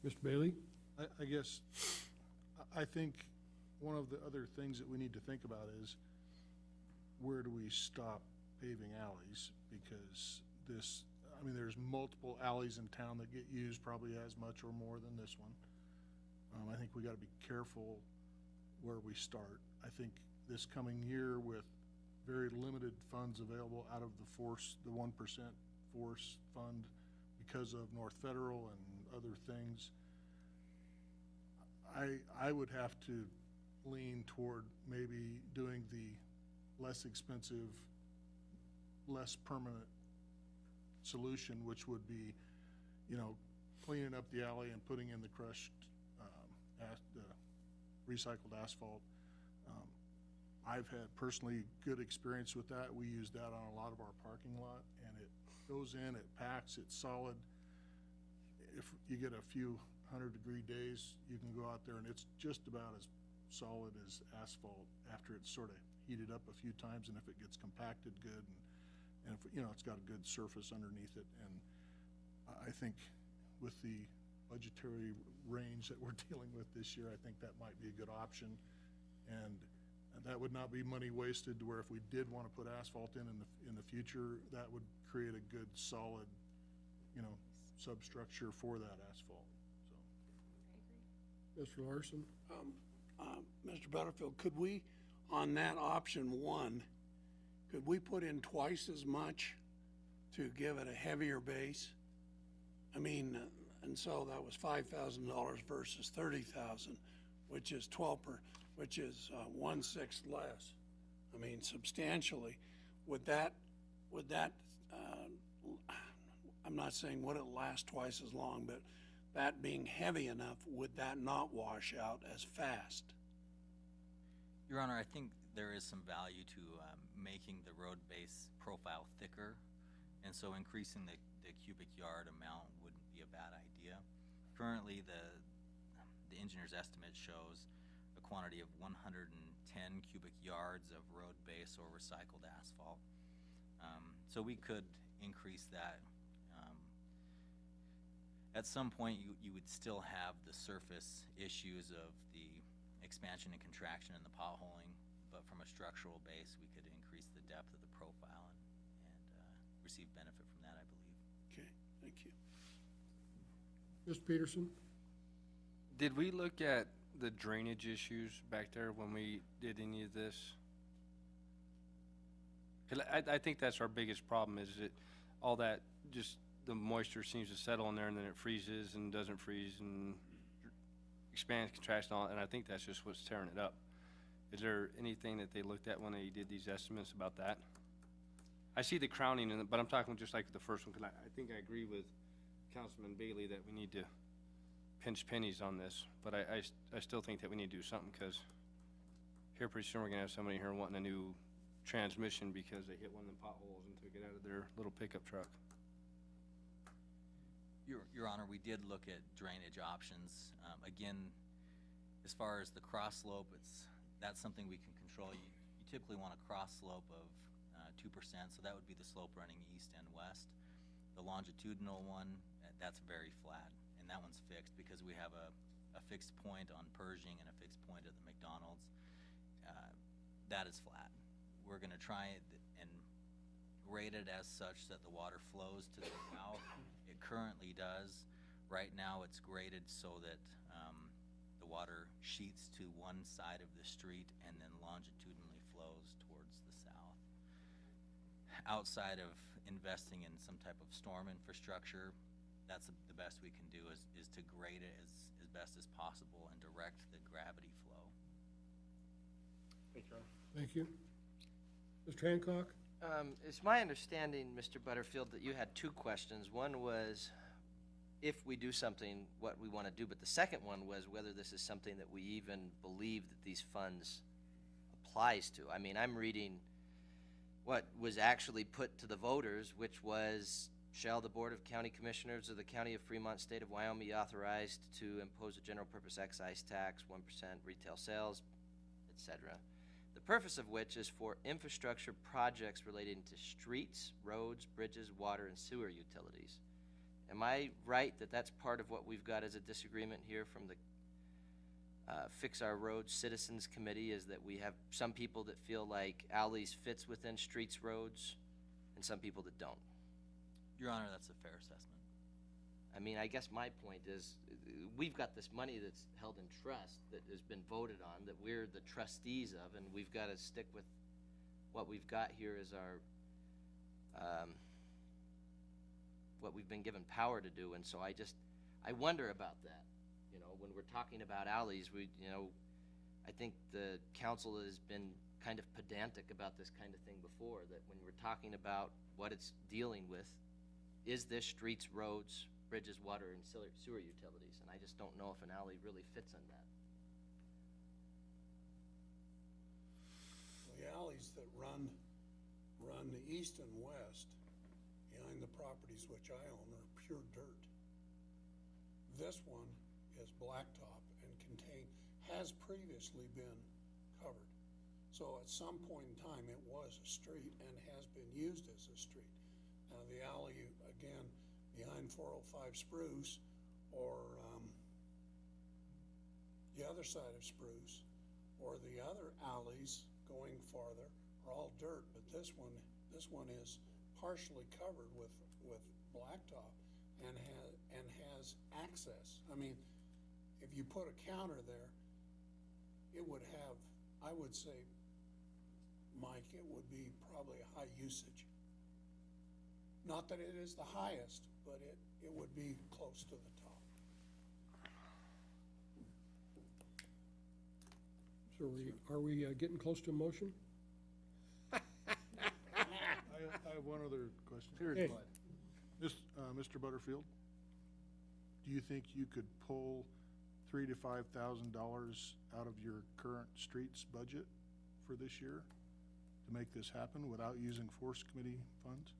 Mr. Bailey? I guess, I think one of the other things that we need to think about is where do we stop paving alleys? Because there's multiple alleys in town that get used probably as much or more than this one. I think we gotta be careful where we start. I think this coming year with very limited funds available out of the 1% force fund because of North Federal and other things, I would have to lean toward maybe doing the less expensive, less permanent solution, which would be, cleaning up the alley and putting in the crushed, recycled asphalt. I've had personally good experience with that. We use that on a lot of our parking lot, and it goes in, it packs, it's solid. If you get a few 100-degree days, you can go out there and it's just about as solid as asphalt after it's sort of heated up a few times, and if it gets compacted good, and if, it's got a good surface underneath it. And I think with the budgetary range that we're dealing with this year, I think that might be a good option. And that would not be money wasted, to where if we did want to put asphalt in the future, that would create a good, solid, substructure for that asphalt, so. Mr. Larson? Mr. Butterfield, could we, on that option 1, could we put in twice as much to give it a heavier base? I mean, and so that was $5,000 versus $30,000, which is 1/6 less. I mean, substantially. Would that, I'm not saying would it last twice as long, but that being heavy enough, would that not wash out as fast? Your Honor, I think there is some value to making the road base profile thicker, and so increasing the cubic yard amount wouldn't be a bad idea. Currently, the engineer's estimate shows a quantity of 110 cubic yards of road base or recycled asphalt. So we could increase that. At some point, you would still have the surface issues of the expansion and contraction and the potholing, but from a structural base, we could increase the depth of the profile and receive benefit from that, I believe. Okay, thank you. Mr. Peterson? Did we look at the drainage issues back there when we did any of this? 'Cause I think that's our biggest problem, is that all that, just the moisture seems to settle in there, and then it freezes and doesn't freeze and expands, contracts, and all, and I think that's just what's tearing it up. Is there anything that they looked at when they did these estimates about that? I see the crowning in it, but I'm talking just like the first one, because I think I agree with Councilman Bailey that we need to pinch pennies on this, but I still think that we need to do something, because here pretty soon we're gonna have somebody here wanting a new transmission because they hit one of the potholes and took it out of their little pickup truck. Your Honor, we did look at drainage options. Again, as far as the cross slope, that's something we can control. You typically want a cross slope of 2%, so that would be the slope running east and west. The longitudinal one, that's very flat, and that one's fixed because we have a fixed point on Pershing and a fixed point at the McDonald's. That is flat. We're going to try it and grade it as such that the water flows to the south. It currently does. Right now it's graded so that the water sheets to one side of the street and then longitudinally flows towards the south. Outside of investing in some type of storm infrastructure, that's the best we can do is to grade it as best as possible and direct the gravity flow. Thank you, Ron. Thank you. Mr. Hancock? It's my understanding, Mr. Butterfield, that you had 2 questions. One was if we do something, what we want to do, but the second one was whether this is something that we even believe that these funds applies to. I mean, I'm reading what was actually put to the voters, which was, shall the Board of County Commissioners of the County of Fremont, State of Wyoming be authorized to impose a general purpose excise tax, 1% retail sales, etc. The purpose of which is for infrastructure projects relating to streets, roads, bridges, water, and sewer utilities. Am I right that that's part of what we've got as a disagreement here from the Fix Our Roads Citizens Committee, is that we have some people that feel like alleys fits within streets, roads, and some people that don't? Your Honor, that's a fair assessment. I mean, I guess my point is, we've got this money that's held in trust that has been voted on, that we're the trustees of, and we've got to stick with what we've got here as our, what we've been given power to do. And so I wonder about that. You know, when we're talking about alleys, I think the council has been kind of pedantic about this kind of thing before, that when we're talking about what it's dealing with, is this streets, roads, bridges, water, and sewer utilities? And I just don't know if an alley really fits in that. The alleys that run east and west behind the properties which I own are pure dirt. This one is blacktop and has previously been covered. So at some point in time, it was a street and has been used as a street. Now the alley, again, behind 405 Spruce or the other side of Spruce, or the other alleys going farther are all dirt, but this one is partially covered with blacktop and has access. I mean, if you put a counter there, it would have, I would say, Mike, it would be probably a high usage. Not that it is the highest, but it would be close to the top. So are we getting close to a motion? I have one other question. Okay. Mr. Butterfield, do you think you could pull $3,000 to $5,000 out of your current streets budget for this year to make this happen without using Forest Committee funds?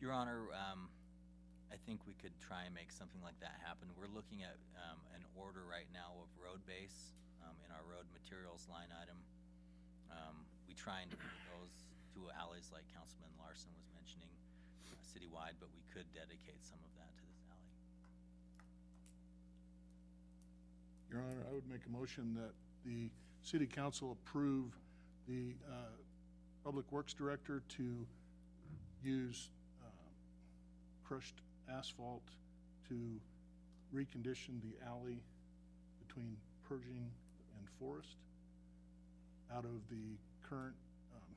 Your Honor, I think we could try and make something like that happen. We're looking at an order right now of road base in our road materials line item. We try and do those to alleys like Councilman Larson was mentioning citywide, but we could dedicate some of that to this alley. Your Honor, I would make a motion that the City Council approve the Public Works Director to use crushed asphalt to recondition the alley between Pershing and Forest out of the current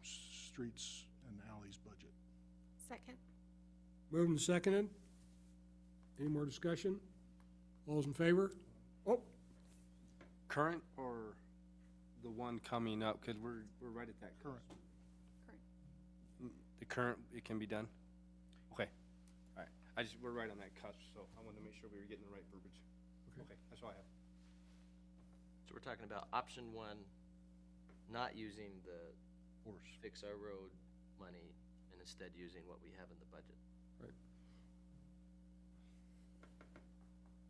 streets and alleys budget. Second. Moved and seconded. Any more discussion? All those in favor? Oh, Current or the one coming up? Because we're right at that Current. The current, it can be done? Okay. All right. We're right on that cusp, so I wanted to make sure we were getting the right verbiage. Okay, that's all I have. So we're talking about option one, not using the Force. Fix Our Road money and instead using what we have in the budget. right.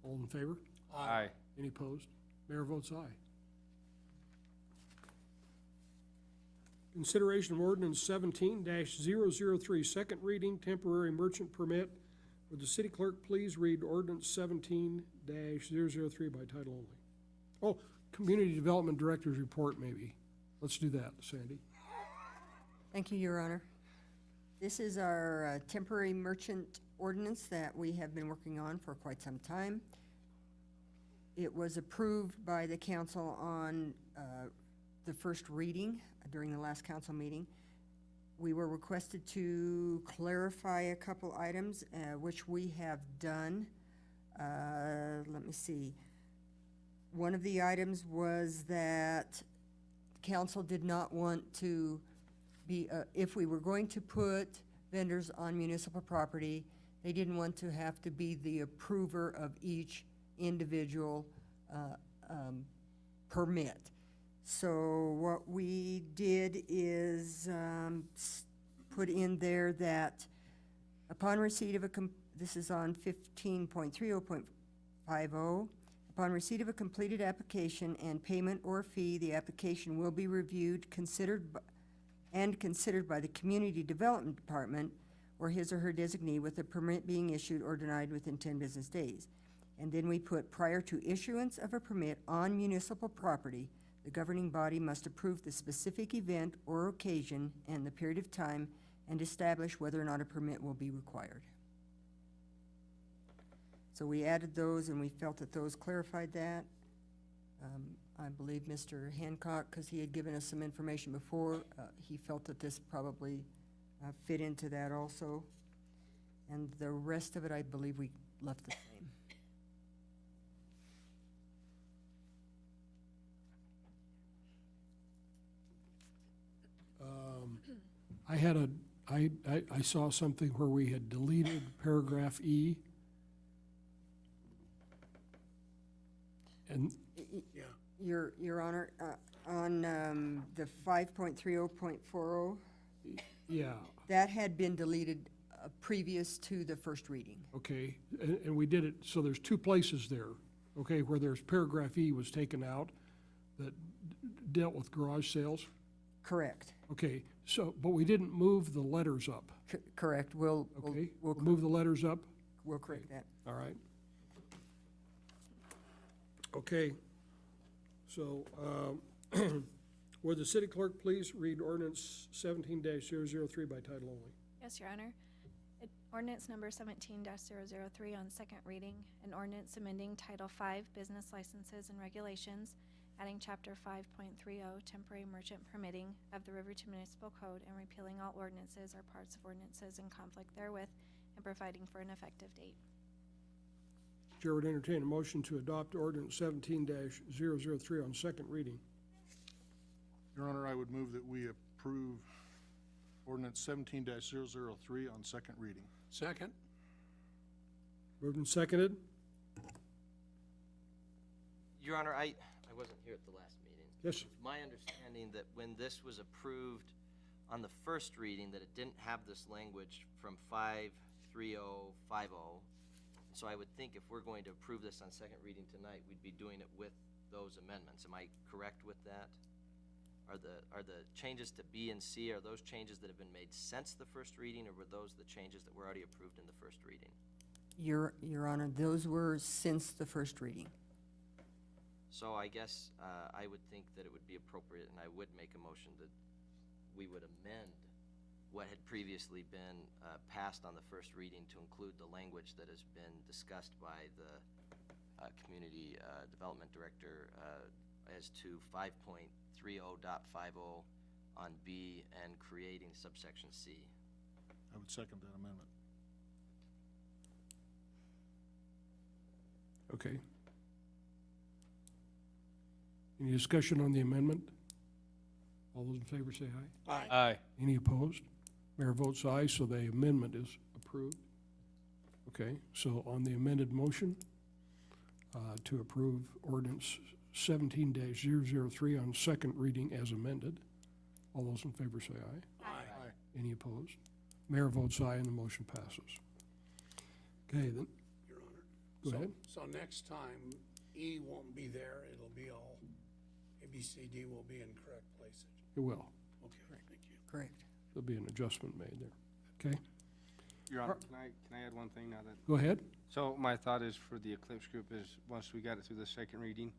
All in favor? Aye. Any opposed? Mayor votes aye. Consideration of ordinance 17-003, second reading, temporary merchant permit. Would the city clerk please read ordinance 17-003 by title only? Oh, community development director's report maybe. Let's do that, Sandy. Thank you, Your Honor. This is our temporary merchant ordinance that we have been working on for quite some time. It was approved by the council on the first reading during the last council meeting. We were requested to clarify a couple items, which we have done. Let me see. One of the items was that council did not want to be, if we were going to put vendors on municipal property, they didn't want to have to be the approver of each individual permit. So what we did is put in there that upon receipt of this is on 15.30.50, upon receipt of a completed application and payment or fee, the application will be reviewed, considered by the Community Development Department or his or her designee, with a permit being issued or denied within 10 business days. And then we put, prior to issuance of a permit on municipal property, the governing body must approve the specific event or occasion and the period of time and establish whether or not a permit will be required. So we added those, and we felt that those clarified that. I believe Mr. Hancock, because he had given us some information before, he felt that this probably fit into that also. And the rest of it, I believe we left the same. I saw something where we had deleted paragraph E. And Yeah. Your Honor, on the 5.30.40, yeah, that had been deleted previous to the first reading. okay, and we did it, so there's two places there, okay, where there's paragraph E was taken out that dealt with garage sales. Correct. Okay, so, but we didn't move the letters up, Correct. okay? We'll move the letters up, We'll correct that. all right? Okay, so, would the city clerk please read ordinance 17-003 by title only? Yes, Your Honor. Ordinance number 17-003 on second reading, an ordinance amending Title V Business Licenses and Regulations, adding Chapter 5.30 Temporary Merchant Permitting of the Riverton Municipal Code and repealing all ordinances or parts of ordinances in conflict therewith and providing for an effective date. Chair would entertain a motion to adopt ordinance 17-003 on second reading. Your Honor, I would move that we approve ordinance 17-003 on second reading. Second? Moved and seconded. Your Honor, I wasn't here at the last meeting. Yes. It's my understanding that when this was approved on the first reading, that it didn't have this language from 53050. So I would think if we're going to approve this on second reading tonight, we'd be doing it with those amendments. Am I correct with that? Are the changes to B and C, are those changes that have been made since the first reading, or were those the changes that were already approved in the first reading? Your Honor, those were since the first reading. So I guess I would think that it would be appropriate, and I would make a motion that we would amend what had previously been passed on the first reading to include the language that has been discussed by the Community Development Director as to 5.30.50 on B and creating subsection C. I would second that amendment. Okay. Any discussion on the amendment? All those in favor say aye. Aye. Aye. Any opposed? Mayor votes aye, so the amendment is approved. Okay, so on the amended motion to approve ordinance 17-003 on second reading as amended, all those in favor say aye. Aye. Any opposed? Mayor votes aye and the motion passes. Okay, then, Your Honor. Go ahead. So next time, E won't be there, it'll be all, A, B, C, D will be in correct places. it will. Okay, thank you. Correct. There'll be an adjustment made there. Okay, Your Honor, can I add one thing now that? go ahead. So my thought is for the Eclipse Group is, once we got it through the second reading,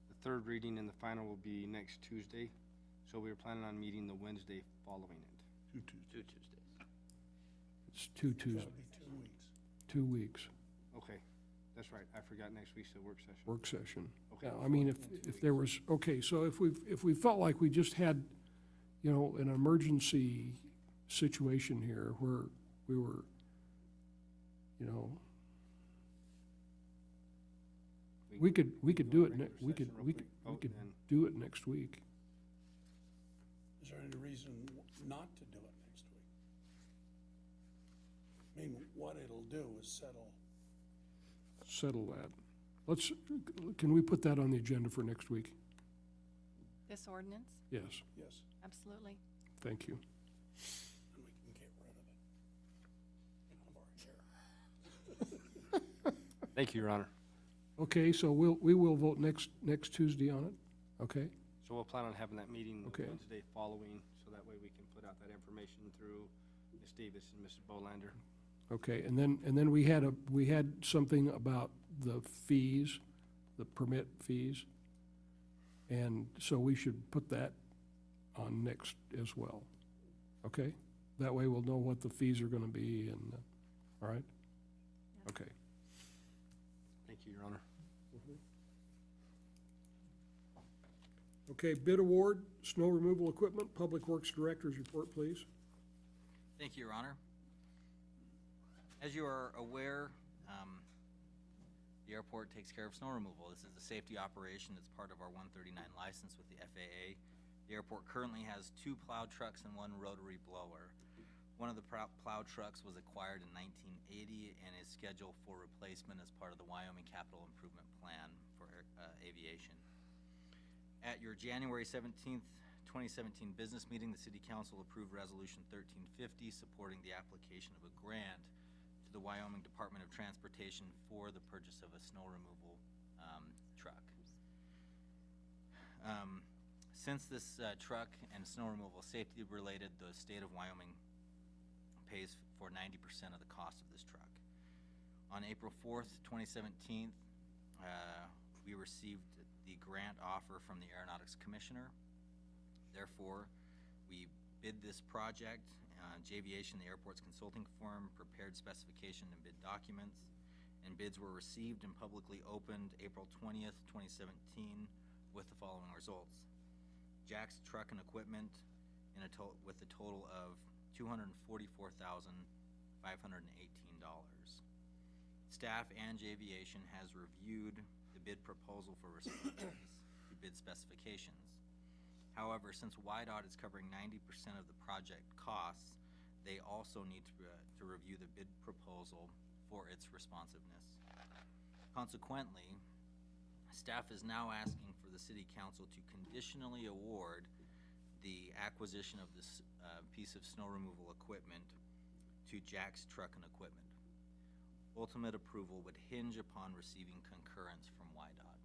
the third reading and the final will be next Tuesday. So we were planning on meeting the Wednesday following it. Two Tuesdays. It's two Tuesdays, That'll be 2 weeks. 2 weeks, Okay, that's right. I forgot next week's the work session. work session. Okay. Now, I mean, if there was, okay, so if we felt like we just had, you know, an emergency situation here where we were, you know, we could do it, we could do it next week. Is there any reason not to do it next week? I mean, what it'll do is Settle that. Can we put that on the agenda for next week? This ordinance? Yes, yes, Absolutely. thank you. and we can get rid of it out of our hair. Thank you, Your Honor. Okay, so we will vote next Tuesday on it, okay? So we'll plan on having that meeting the Okay. Wednesday following, so that way we can put out that information through Ms. Davis and Mr. Bolander. Okay, and then we had something about the fees, the permit fees. And so we should put that on next as well, okay? That way we'll know what the fees are gonna be and, all right? Okay. Thank you, Your Honor. Okay, bid award, snow removal equipment, Public Works Director's report, please. Thank you, Your Honor. As you are aware, the airport takes care of snow removal. This is a safety operation. It's part of our 139 license with the FAA. The airport currently has 2 plow trucks and 1 rotary blower. One of the plow trucks was acquired in 1980 and is scheduled for replacement as part of the Wyoming Capital Improvement Plan for aviation. At your January 17th, 2017 business meeting, the City Council approved Resolution 1350 supporting the application of a grant to the Wyoming Department of Transportation for the purchase of a snow removal truck. Since this truck and snow removal safety related, the state of Wyoming pays for 90% of the cost of this truck. On April 4th, 2017, we received the grant offer from the Aeronautics Commissioner. Therefore, we bid this project. J'Aviation, the airport's consulting firm, prepared specification and bid documents, and bids were received and publicly opened April 20th, 2017, with the following results. Jack's Truck and Equipment with a total of $244,518. Staff and J'Aviation has reviewed the bid proposal for responses to bid specifications. However, since WYDOT is covering 90% of the project costs, they also need to review the bid proposal for its responsiveness. Consequently, staff is now asking for the City Council to conditionally award the acquisition of this piece of snow removal equipment to Jack's Truck and Equipment. Ultimate approval would hinge upon receiving concurrence from WYDOT.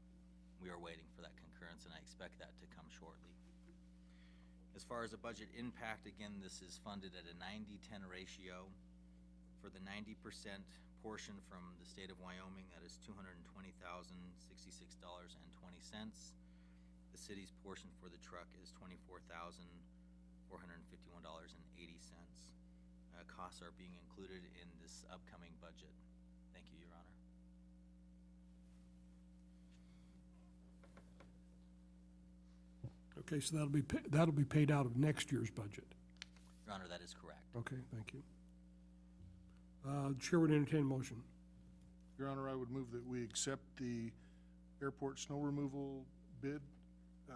We are waiting for that concurrence, and I expect that to come shortly. As far as the budget impact, again, this is funded at a 90-10 ratio. For the 90% portion from the state of Wyoming, that is $220,066.20. The city's portion for the truck is $24,451.80. Costs are being included in this upcoming budget. Thank you, Your Honor. Okay, so that'll be paid out of next year's budget. Your Honor, that is correct. Okay, thank you. Chair would entertain a motion. Your Honor, I would move that we accept the airport snow removal bid,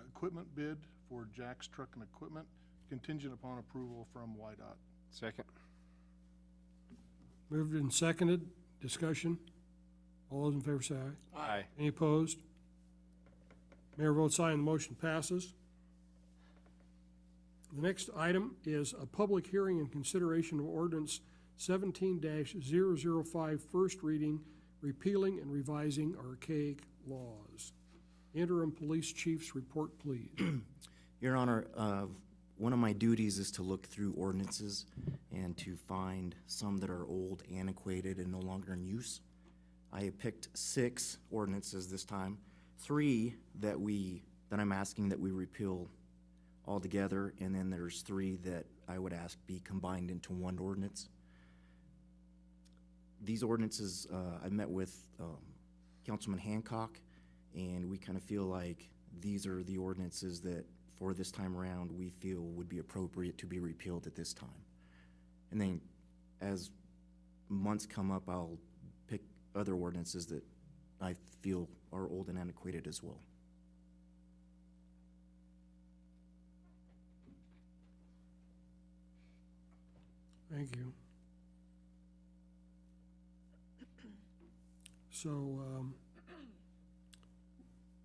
equipment bid for Jack's Truck and Equipment, contingent upon approval from WYDOT. Second. Moved and seconded. Discussion. All those in favor say aye. Aye. Any opposed? Mayor votes aye and the motion passes. The next item is a public hearing and consideration of ordinance 17-005, first reading, repealing and revising archaic laws. Interim Police Chief's report, please. Your Honor, one of my duties is to look through ordinances and to find some that are old, antiquated, and no longer in use. I have picked 6 ordinances this time, 3 that I'm asking that we repeal altogether, and then there's 3 that I would ask be combined into one ordinance. These ordinances, I met with Councilman Hancock, and we kind of feel like these are the ordinances that for this time around we feel would be appropriate to be repealed at this time. And then as months come up, I'll pick other ordinances that I feel are old and antiquated as well. Thank you. So,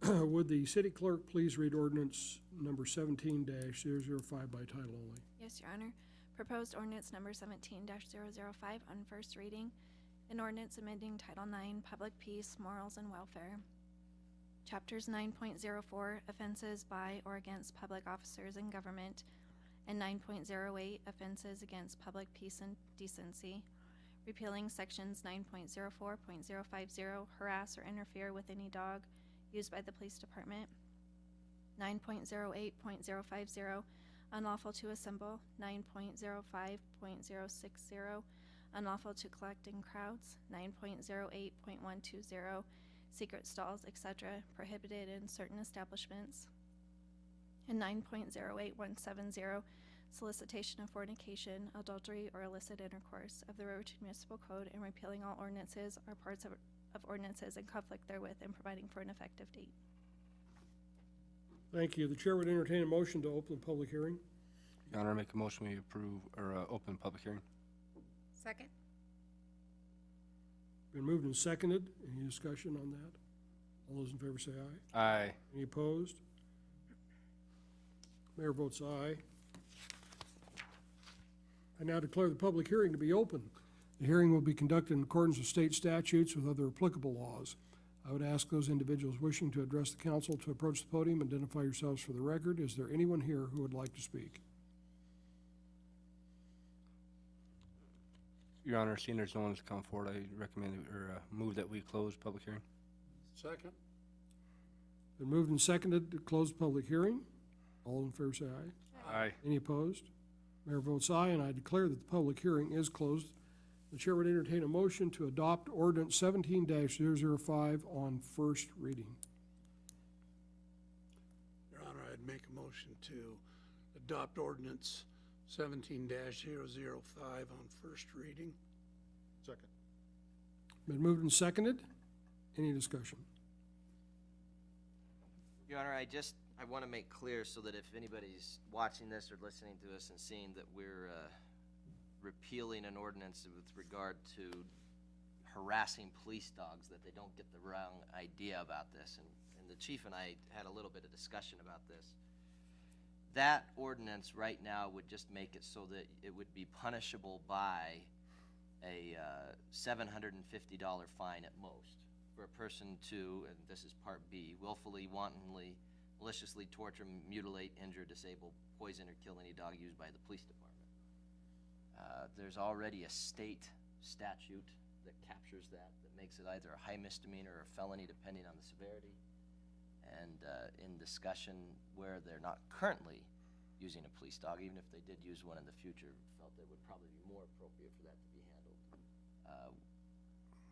would the city clerk please read ordinance number 17-005 by title only? Yes, Your Honor. Proposed ordinance number 17-005 on first reading. An ordinance amending Title IX, Public Peace, Morals, and Welfare. Chapters 9.04, offenses by or against public officers in government, and 9.08, offenses against public peace and decency. Repealing sections 9.04.050, harass or interfere with any dog used by the police department. 9.08.050, unlawful to assemble. 9.05.060, unlawful to collect in crowds. 9.08.120, secret stalls, etc., prohibited in certain establishments. And 9.08170, solicitation of fornication, adultery, or illicit intercourse of the Riverton Municipal Code, and repealing all ordinances or parts of ordinances in conflict therewith and providing for an effective date. Thank you. The chair would entertain a motion to open the public hearing. Your Honor, I make a motion we approve or open public hearing. Second. Been moved and seconded. Any discussion on that? All those in favor say aye. Aye. Any opposed? Mayor votes aye. I now declare the public hearing to be open. The hearing will be conducted in accordance with state statutes with other applicable laws. I would ask those individuals wishing to address the council to approach the podium and identify yourselves for the record. Is there anyone here who would like to speak? Your Honor, seeing there's no one to come forward, I recommend or move that we close public hearing. Second. Been moved and seconded to close the public hearing. All in favor say aye. Aye. Any opposed? Mayor votes aye, and I declare that the public hearing is closed. The chair would entertain a motion to adopt ordinance 17-005 on first reading. Your Honor, I'd make a motion to adopt ordinance 17-005 on first reading. Second. Been moved and seconded. Any discussion? Your Honor, I want to make clear so that if anybody's watching this or listening to us and seeing that we're repealing an ordinance with regard to harassing police dogs, that they don't get the wrong idea about this. And the chief and I had a little bit of discussion about this. That ordinance right now would just make it so that it would be punishable by a $750 fine at most for a person to, and this is part B, willfully, wantonly, maliciously torture, mutilate, injure, disable, poison, or kill any dog used by the police department. There's already a state statute that captures that makes it either a high misdemeanor or a felony depending on the severity. And in discussion where they're not currently using a police dog, even if they did use one in the future, felt that it would probably be more appropriate for that to be handled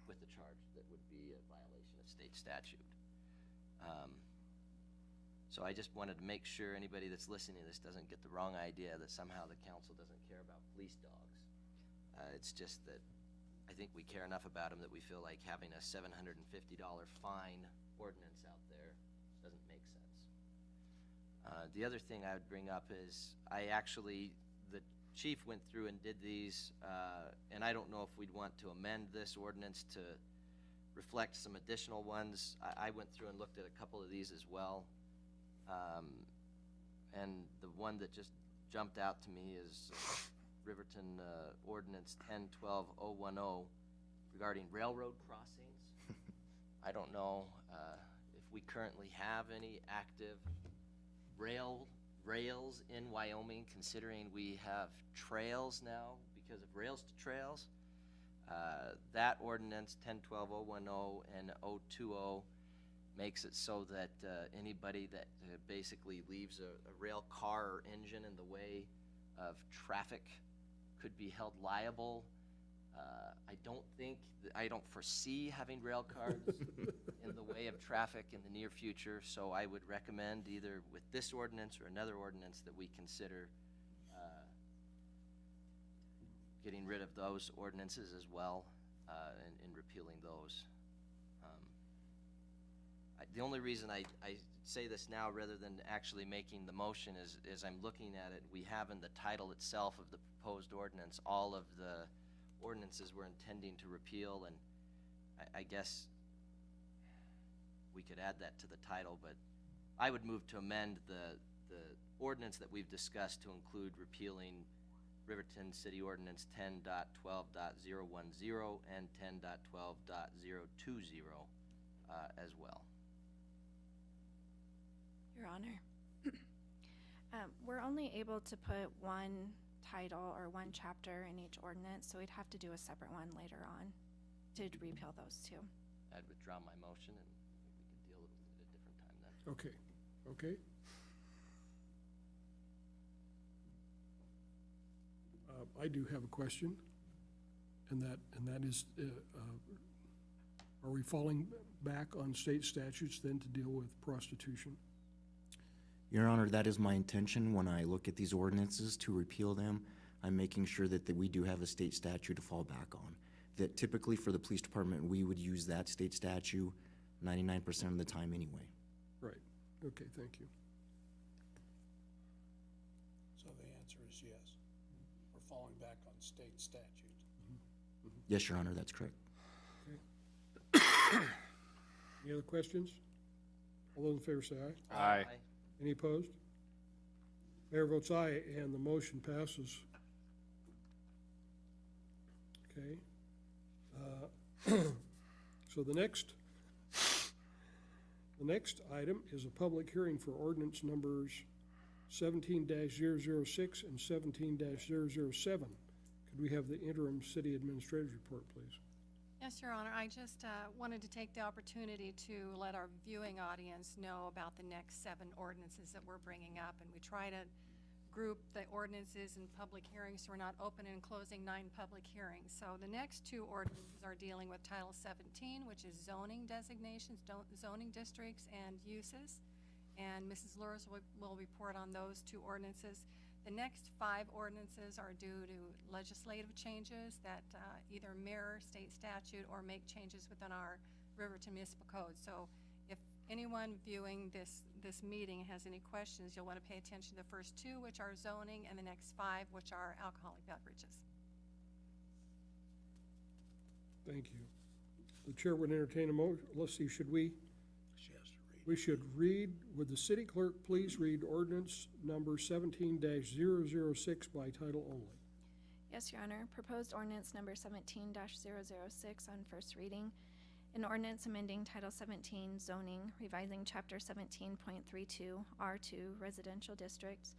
with a charge that would be a violation of state statute. So I just wanted to make sure anybody that's listening to this doesn't get the wrong idea that somehow the council doesn't care about police dogs. It's just that I think we care enough about them that we feel like having a $750 fine ordinance out there doesn't make sense. The other thing I would bring up is the chief went through and did these, and I don't know if we'd want to amend this ordinance to reflect some additional ones. I went through and looked at a couple of these as well. And the one that just jumped out to me is Riverton Ordinance 10-12-010 regarding railroad crossings. I don't know if we currently have any active rails in Wyoming, considering we have trails now because of rails to trails. That ordinance 10-12-010 and 020 makes it so that anybody that basically leaves a rail car or engine in the way of traffic could be held liable. I don't foresee having rail cars in the way of traffic in the near future, so I would recommend either with this ordinance or another ordinance that we consider getting rid of those ordinances as well and repealing those. The only reason I say this now rather than actually making the motion is I'm looking at it, we have in the title itself of the proposed ordinance all of the ordinances we're intending to repeal, and I guess we could add that to the title, but I would move to amend the ordinance that we've discussed to include repealing Riverton City Ordinance 10.12.010 and 10.12.020 as well. Your Honor, we're only able to put one title or one chapter in each ordinance, so we'd have to do a separate one later on to repeal those two. I'd withdraw my motion and we can deal with it at a different time then. Okay. I do have a question, and that is, are we falling back on state statutes then to deal with prostitution? Your Honor, that is my intention when I look at these ordinances to repeal them. I'm making sure that we do have a state statute to fall back on. That typically for the police department, we would use that state statute 99% of the time anyway. Right. Okay, thank you. So the answer is yes. We're falling back on state statute. Yes, Your Honor, that's correct. Okay. Any other questions? All those in favor say aye. Aye. Any opposed? Mayor votes aye, and the motion passes. Okay. So the next item is a public hearing for ordinance numbers 17-006 and 17-007. Could we have the interim city administrator's report, please? Yes, Your Honor, I just wanted to take the opportunity to let our viewing audience know about the next 7 ordinances that we're bringing up, and we try to group the ordinances in public hearings, so we're not opening and closing 9 public hearings. So the next 2 ordinances are dealing with Title 17, which is zoning designations, zoning districts, and uses, and Mrs. Lewis will report on those 2 ordinances. The next 5 ordinances are due to legislative changes that either mirror state statute or make changes within our Riverton Municipal Code. So if anyone viewing this meeting has any questions, you'll want to pay attention to the first 2, which are zoning, and the next 5, which are alcoholic beverages. Thank you. The chair would entertain a motion. Let's see, should we? She has to read. We should read, would the city clerk please read ordinance number 17-006 by title only? Yes, Your Honor. Proposed ordinance number 17-006 on first reading. An ordinance amending Title 17 zoning, revising Chapter 17.32 R2 residential districts,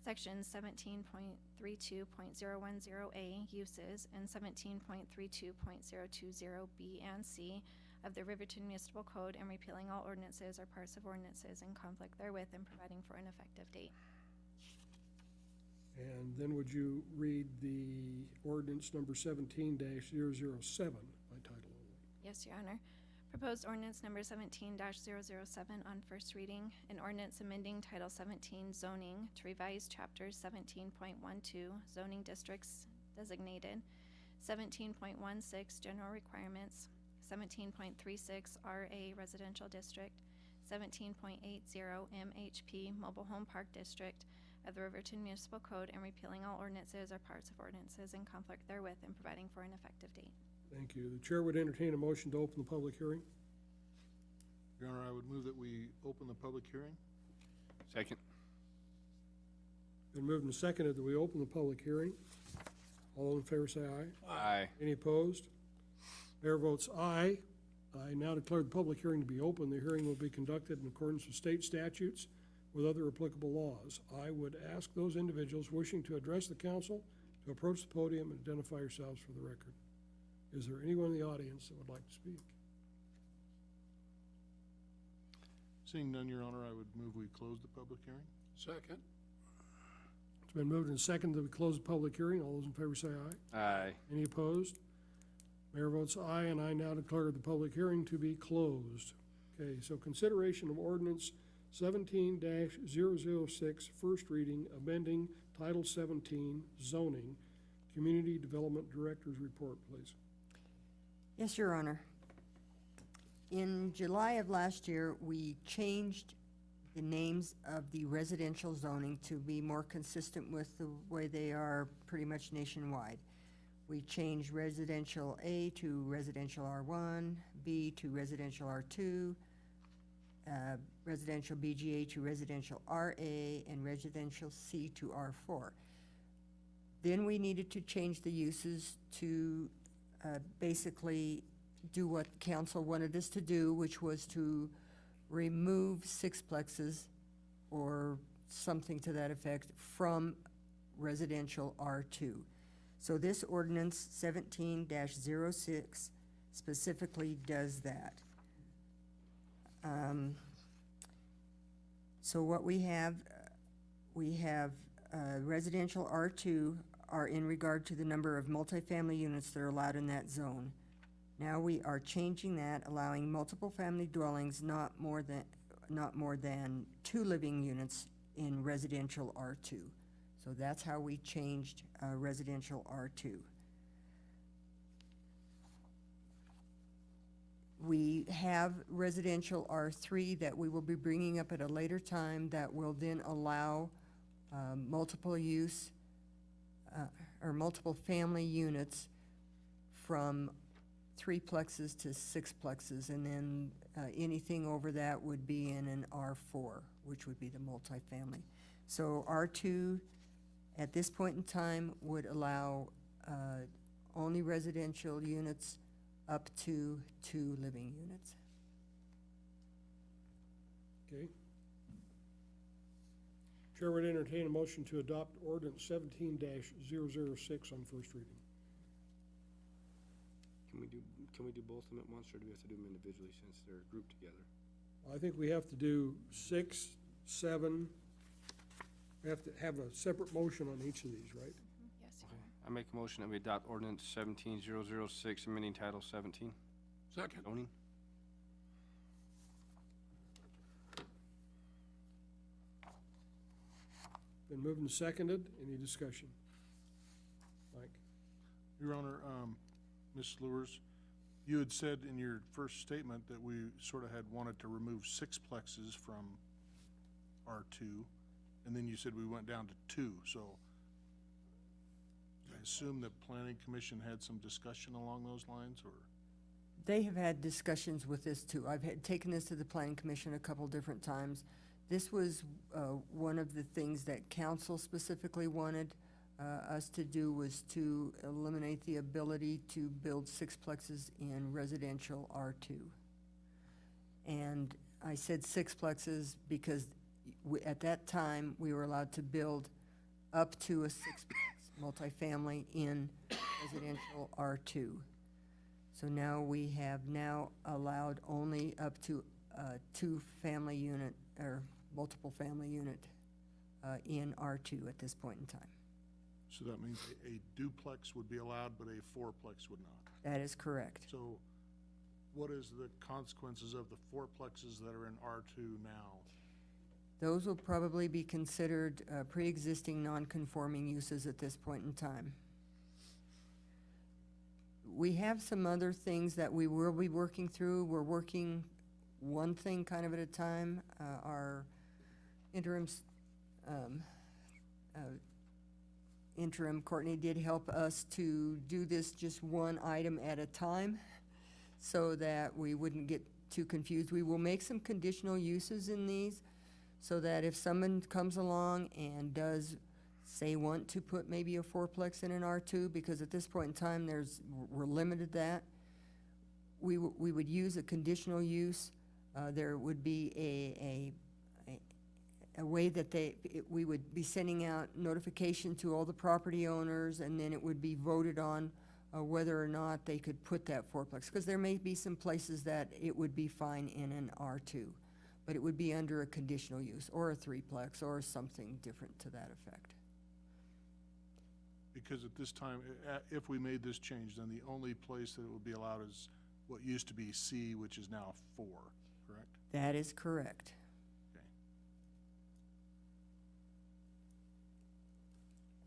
Sections 17.32.010A uses and 17.32.020 B and C of the Riverton Municipal Code, and repealing all ordinances or parts of ordinances in conflict therewith, and providing for an effective date. And then would you read the ordinance number 17-007 by title only? Yes, Your Honor. Proposed ordinance number 17-007 on first reading. An ordinance amending Title 17 zoning to revise Chapters 17.12 zoning districts designated, 17.16 general requirements, 17.36 RA residential district, 17.80 MHP mobile home park district of the Riverton Municipal Code, and repealing all ordinances or parts of ordinances in conflict therewith, and providing for an effective date. Thank you. The chair would entertain a motion to open the public hearing. Your Honor, I would move that we open the public hearing. Second. Been moved and seconded that we open the public hearing. All in favor say aye. Aye. Any opposed? Mayor votes aye. I now declare the public hearing to be open. The hearing will be conducted in accordance with state statutes with other applicable laws. I would ask those individuals wishing to address the council to approach the podium and identify yourselves for the record. Is there anyone in the audience that would like to speak? Seeing none, Your Honor, I would move we close the public hearing. Second. It's been moved and seconded that we close the public hearing. All those in favor say aye. Aye. Any opposed? Mayor votes aye, and I now declare the public hearing to be closed. Okay, so consideration of ordinance 17-006, first reading, amending Title 17 zoning. Community Development Director's report, please. Yes, Your Honor. In July of last year, we changed the names of the residential zoning to be more consistent with the way they are pretty much nationwide. We changed residential A to residential R1, B to residential R2, residential BGA to residential RA, and residential C to R4. Then we needed to change the uses to basically do what council wanted us to do, which was to remove sixplexes or something to that effect from residential R2. So this ordinance 17-06 specifically does that. So what we have residential R2 are in regard to the number of multifamily units that are allowed in that zone. Now we are changing that, allowing multiple family dwellings not more than 2 living units in residential R2. So that's how we changed residential R2. We have residential R3 that we will be bringing up at a later time that will then allow multiple use or multiple family units from 3plexes to 6plexes, and then anything over that would be in an R4, which would be the multifamily. So R2 at this point in time would allow only residential units up to 2 living units. Okay. Chair would entertain a motion to adopt ordinance 17-006 on first reading. Can we can we do both of them at once, or do we have to do them individually since they're grouped together? I think we have to do 6, 7. We have to have a separate motion on each of these, right? Yes. Okay. I make a motion that we adopt ordinance 17006, amending title 17, Second. zoning. Been moved and seconded. Any discussion? Mike? Your Honor, Ms. Lewis, you had said in your first statement that we sort of had wanted to remove sixplexes from R2, and then you said we went down to 2, so I assume the Planning Commission had some discussion along those lines, or? They have had discussions with this too. I've taken this to the Planning Commission a couple different times. This was one of the things that council specifically wanted us to do, was to eliminate the ability to build sixplexes in residential R2. And I said sixplexes because at that time, we were allowed to build up to a sixplex multifamily in residential R2. So now we have now allowed only up to a two-family unit or multiple family unit in R2 at this point in time. So that means a duplex would be allowed, but a fourplex would not? That is correct. So what is the consequences of the fourplexes that are in R2 now? Those will probably be considered pre-existing non-conforming uses at this point in time. We have some other things that we will be working through. We're working one thing kind of at a time. Our interim Courtney did help us to do this just one item at a time so that we wouldn't get too confused. We will make some conditional uses in these so that if someone comes along and does, say, want to put maybe a fourplex in an R2, because at this point in time, we're limited that, we would use a conditional use. There would be a way that we would be sending out notification to all the property owners, and then it would be voted on whether or not they could put that fourplex. Because there may be some places that it would be fine in an R2, but it would be under a conditional use, or a threeplex, or something different to that effect. Because at this time, if we made this change, then the only place that it would be allowed is what used to be C, which is now 4, correct? That is correct. Okay.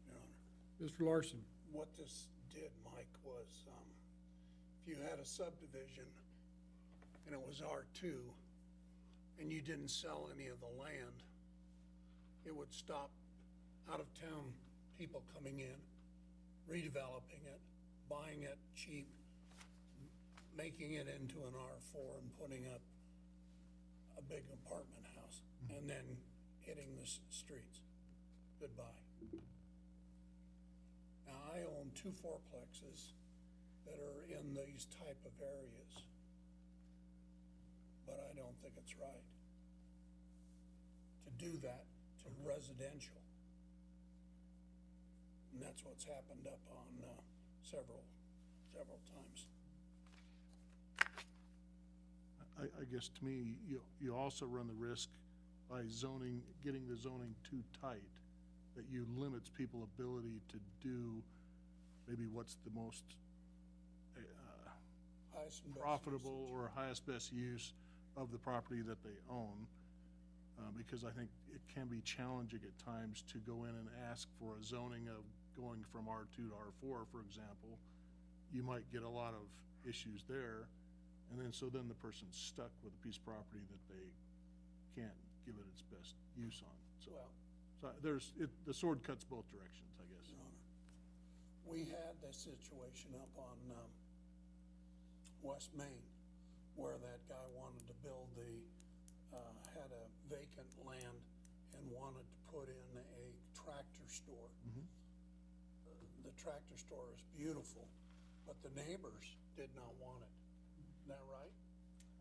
Your Honor, Mr. Larson? what this did, Mike, was if you had a subdivision and it was R2 and you didn't sell any of the land, it would stop out-of-town people coming in, redeveloping it, buying it cheap, making it into an R4 and putting up a big apartment house, and then hitting the streets. Goodbye. Now, I own 2 fourplexes that are in these type of areas, but I don't think it's right to do that to residential. And that's what's happened up on several times. I guess to me, you also run the risk by getting the zoning too tight, that you limits people's ability to do maybe what's the most Highest and best profitable usage. or highest best use of the property that they own. Because I think it can be challenging at times to go in and ask for a zoning of going from R2 to R4, for example. You might get a lot of issues there, and then the person's stuck with a piece of property that they can't give it its best use on. So the sword cuts both directions, I guess. Your Honor, we had this situation up on West Main where that guy wanted to build had a vacant land and wanted to put in a tractor store. The tractor store is beautiful, but the neighbors did not want it. Isn't that right?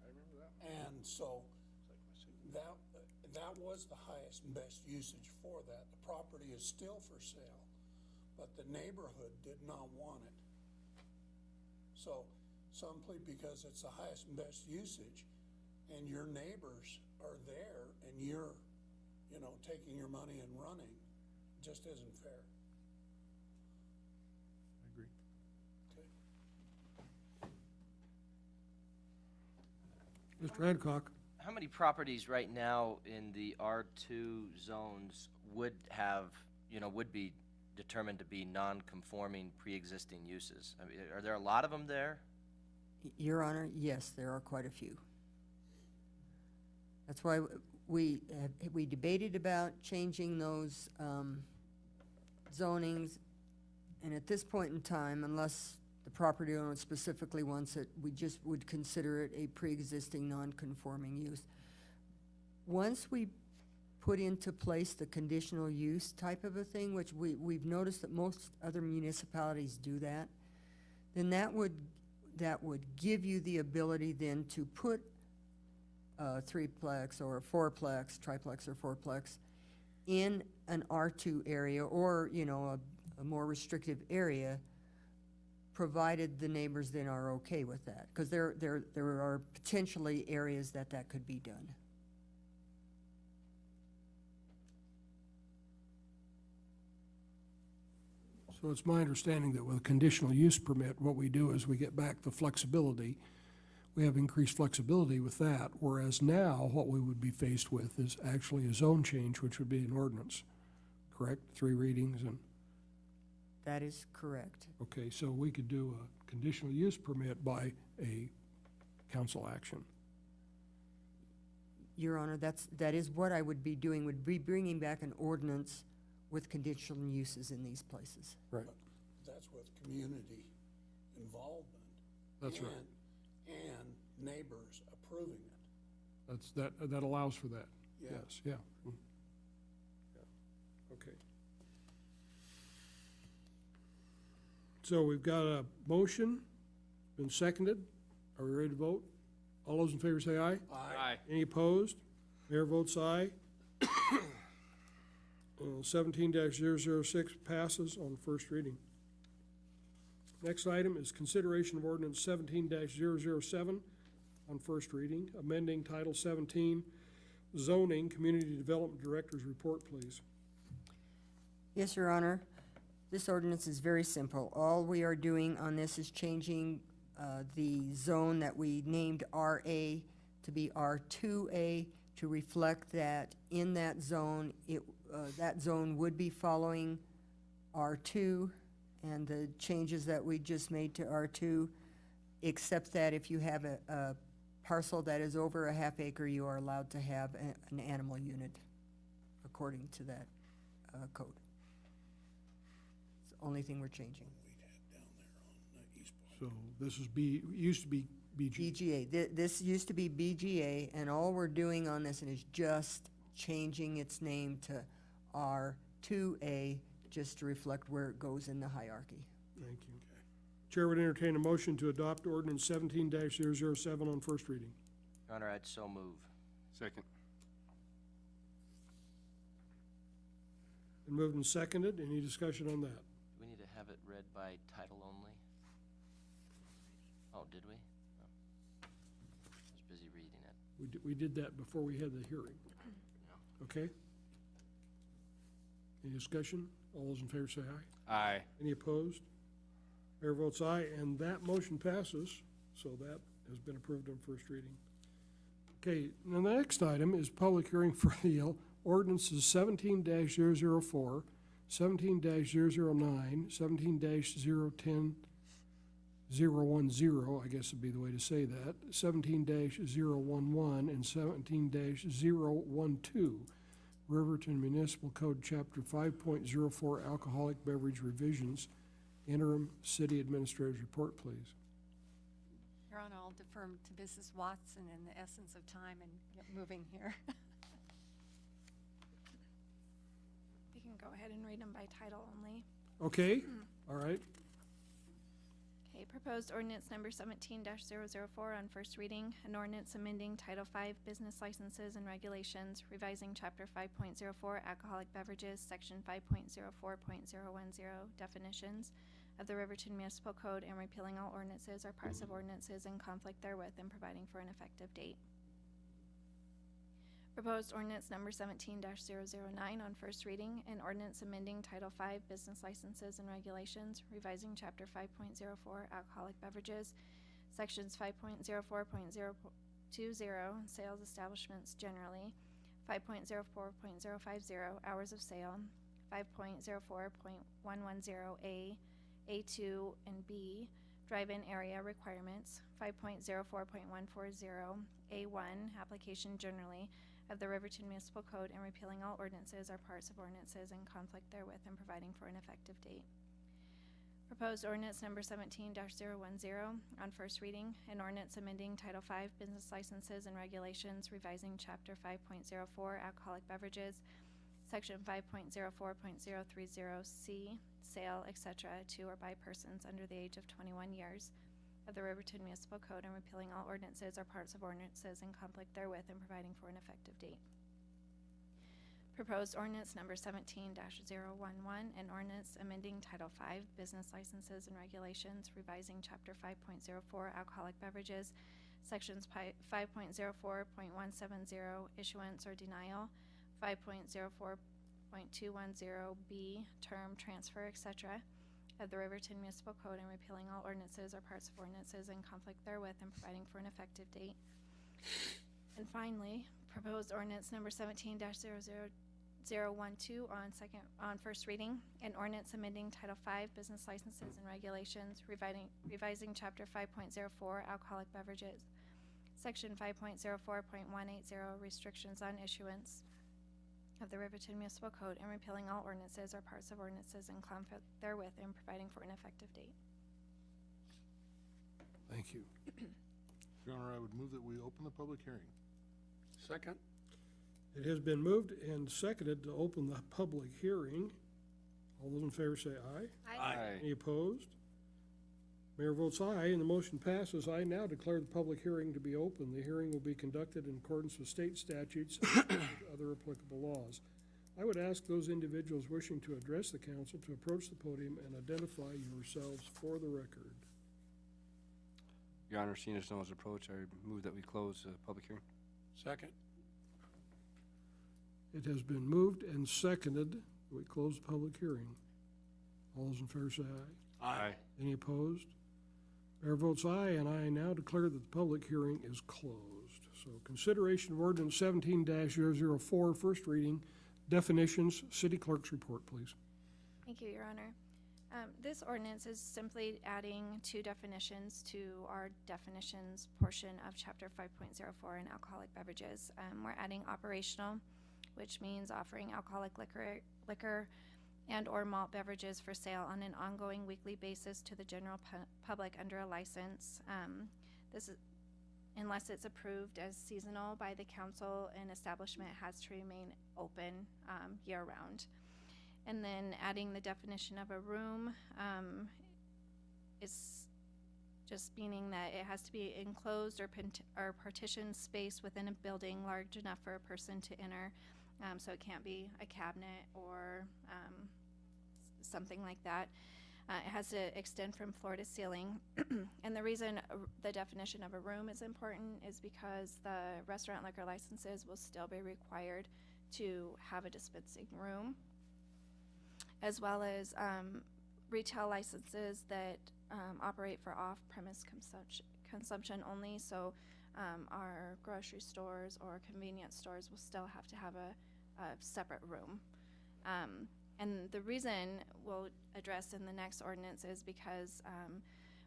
I remember that. And so that was the highest and best usage for that. The property is still for sale, but the neighborhood did not want it. So simply because it's the highest and best usage, and your neighbors are there, and you're, you know, taking your money and running. Just isn't fair. I agree. Okay. Mr. Adcock? How many properties right now in the R2 zones would have, would be determined to be non-conforming pre-existing uses? I mean, are there a lot of them there? Your Honor, yes, there are quite a few. That's why we debated about changing those zonings, and at this point in time, unless the property owner specifically wants it, we just would consider it a pre-existing non-conforming use. Once we put into place the conditional use type of a thing, which we've noticed that most other municipalities do that, then that would give you the ability then to put a threeplex or a fourplex, triplex or fourplex in an R2 area or, a more restrictive area, provided the neighbors then are okay with that. Because there are potentially areas that could be done. So it's my understanding that with a conditional use permit, what we do is we get back the flexibility. We have increased flexibility with that, whereas now what we would be faced with is actually a zone change, which would be an ordinance, correct? 3 readings and... That is correct. Okay, so we could do a conditional use permit by a council action. Your Honor, that is what I would be doing, would be bringing back an ordinance with conditional uses in these places. Right. That's with community involvement. That's right. And neighbors approving it. That allows for that. Yeah. Yes, yeah. Mm. Yeah. Okay. So we've got a motion, been seconded. Are we ready to vote? All those in favor say aye. Aye. Any opposed? Mayor votes aye. 17-006 passes on first reading. Next item is consideration of ordinance 17-007 on first reading, amending Title 17 zoning. Community Development Director's report, please. Yes, Your Honor. This ordinance is very simple. All we are doing on this is changing the zone that we named RA to be R2A to reflect that in that zone, that zone would be following R2 and the changes that we just made to R2, except that if you have a parcel that is over a half acre, you are allowed to have an animal unit according to that code. It's the only thing we're changing. So this is used to be BG. BGA. This used to be BGA, and all we're doing on this is just changing its name to R2A, just to reflect where it goes in the hierarchy. Thank you. Chair would entertain a motion to adopt ordinance 17-007 on first reading. Your Honor, I'd so move. Second. Been moved and seconded. Any discussion on that? Do we need to have it read by title only? Oh, did we? Oh. I was busy reading it. We did that before we had the hearing. Okay? Any discussion? All those in favor say aye. Aye. Any opposed? Mayor votes aye, and that motion passes, so that has been approved on first reading. Okay, now the next item is public hearing for the ordinances 17-004, 17-009, 17-010, 010, I guess would be the way to say that, 17-011, and 17-012, Riverton Municipal Code, Chapter 5.04, Alcoholic Beverage Revisions. Interim City Administrator's report, please. Your Honor, I'll defer to Mrs. Watson in the essence of time and get moving here. You can go ahead and read them by title only. Okay, all right. Okay, proposed ordinance number 17-004 on first reading, an ordinance amending Title V Business Licenses and Regulations, revising Chapter 5.04 Alcoholic Beverages, Section 5.04.010 Definitions, of the Riverton Municipal Code and repealing all ordinances or parts of ordinances in conflict therewith and providing for an effective date. Proposed ordinance number 17-009 on first reading, an ordinance amending Title V Business Licenses and Regulations, revising Chapter 5.04 Alcoholic Beverages, Sections 5.04.020 Sales Establishments Generally, 5.04.050 Hours of Sale, 5.04.110A, A2 and B, Drive-In Area Requirements, 5.04.140 A1, Application Generally, of the Riverton Municipal Code and repealing all ordinances or parts of ordinances in conflict therewith and providing for an effective date. Proposed ordinance number 17-010 on first reading, an ordinance amending Title V Business Licenses and Regulations, revising Chapter 5.04 Alcoholic Beverages, Section 5.04.030C, Sale, etc., to or by persons under the age of 21 years, of the Riverton Municipal Code and repealing all ordinances or parts of ordinances in conflict therewith and providing for an effective date. Proposed ordinance number 17-011, an ordinance amending Title V Business Licenses and Regulations, revising Chapter 5.04 Alcoholic Beverages, Sections 5.04.170 Issuance or Denial, 5.04.210B Term Transfer, etc., of the Riverton Municipal Code and repealing all ordinances or parts of ordinances in conflict therewith and providing for an effective date. And finally, proposed ordinance number 17-00012 on first reading, an ordinance amending Title V Business Licenses and Regulations, revising Chapter 5.04 Alcoholic Beverages, Section 5.04.180 Restrictions on Issuance, of the Riverton Municipal Code and repealing all ordinances or parts of ordinances in conflict therewith and providing for an effective date. Thank you. Your Honor, I would move that we open the public hearing. Second? It has been moved and seconded to open the public hearing. All those in favor say aye. Aye. Any opposed? Mayor votes aye, and the motion passes. I now declare the public hearing to be open. The hearing will be conducted in accordance with state statutes and other applicable laws. I would ask those individuals wishing to address the council to approach the podium and identify yourselves for the record. Your Honor, seeing as no one's approached, I move that we close the public hearing. Second? It has been moved and seconded that we close the public hearing. All those in favor say aye. Aye. Any opposed? Mayor votes aye, and I now declare that the public hearing is closed. So consideration of ordinance 17-004, first reading, definitions, city clerk's report, please. Thank you, Your Honor. This ordinance is simply adding two definitions to our definitions portion of Chapter 5.04 in alcoholic beverages. We're adding operational, which means offering alcoholic liquor and or malt beverages for sale on an ongoing weekly basis to the general public under a license. This is, unless it's approved as seasonal by the council, an establishment has to remain open year-round. And then adding the definition of a room is just meaning that it has to be enclosed or partitioned space within a building large enough for a person to enter. So it can't be a cabinet or something like that. It has to extend from floor to ceiling. And the reason the definition of a room is important is because the restaurant liquor licenses will still be required to have a dispensing room, as well as retail licenses that operate for off-premise consumption only. So our grocery stores or convenience stores will still have to have a separate room. And the reason we'll address in the next ordinance is because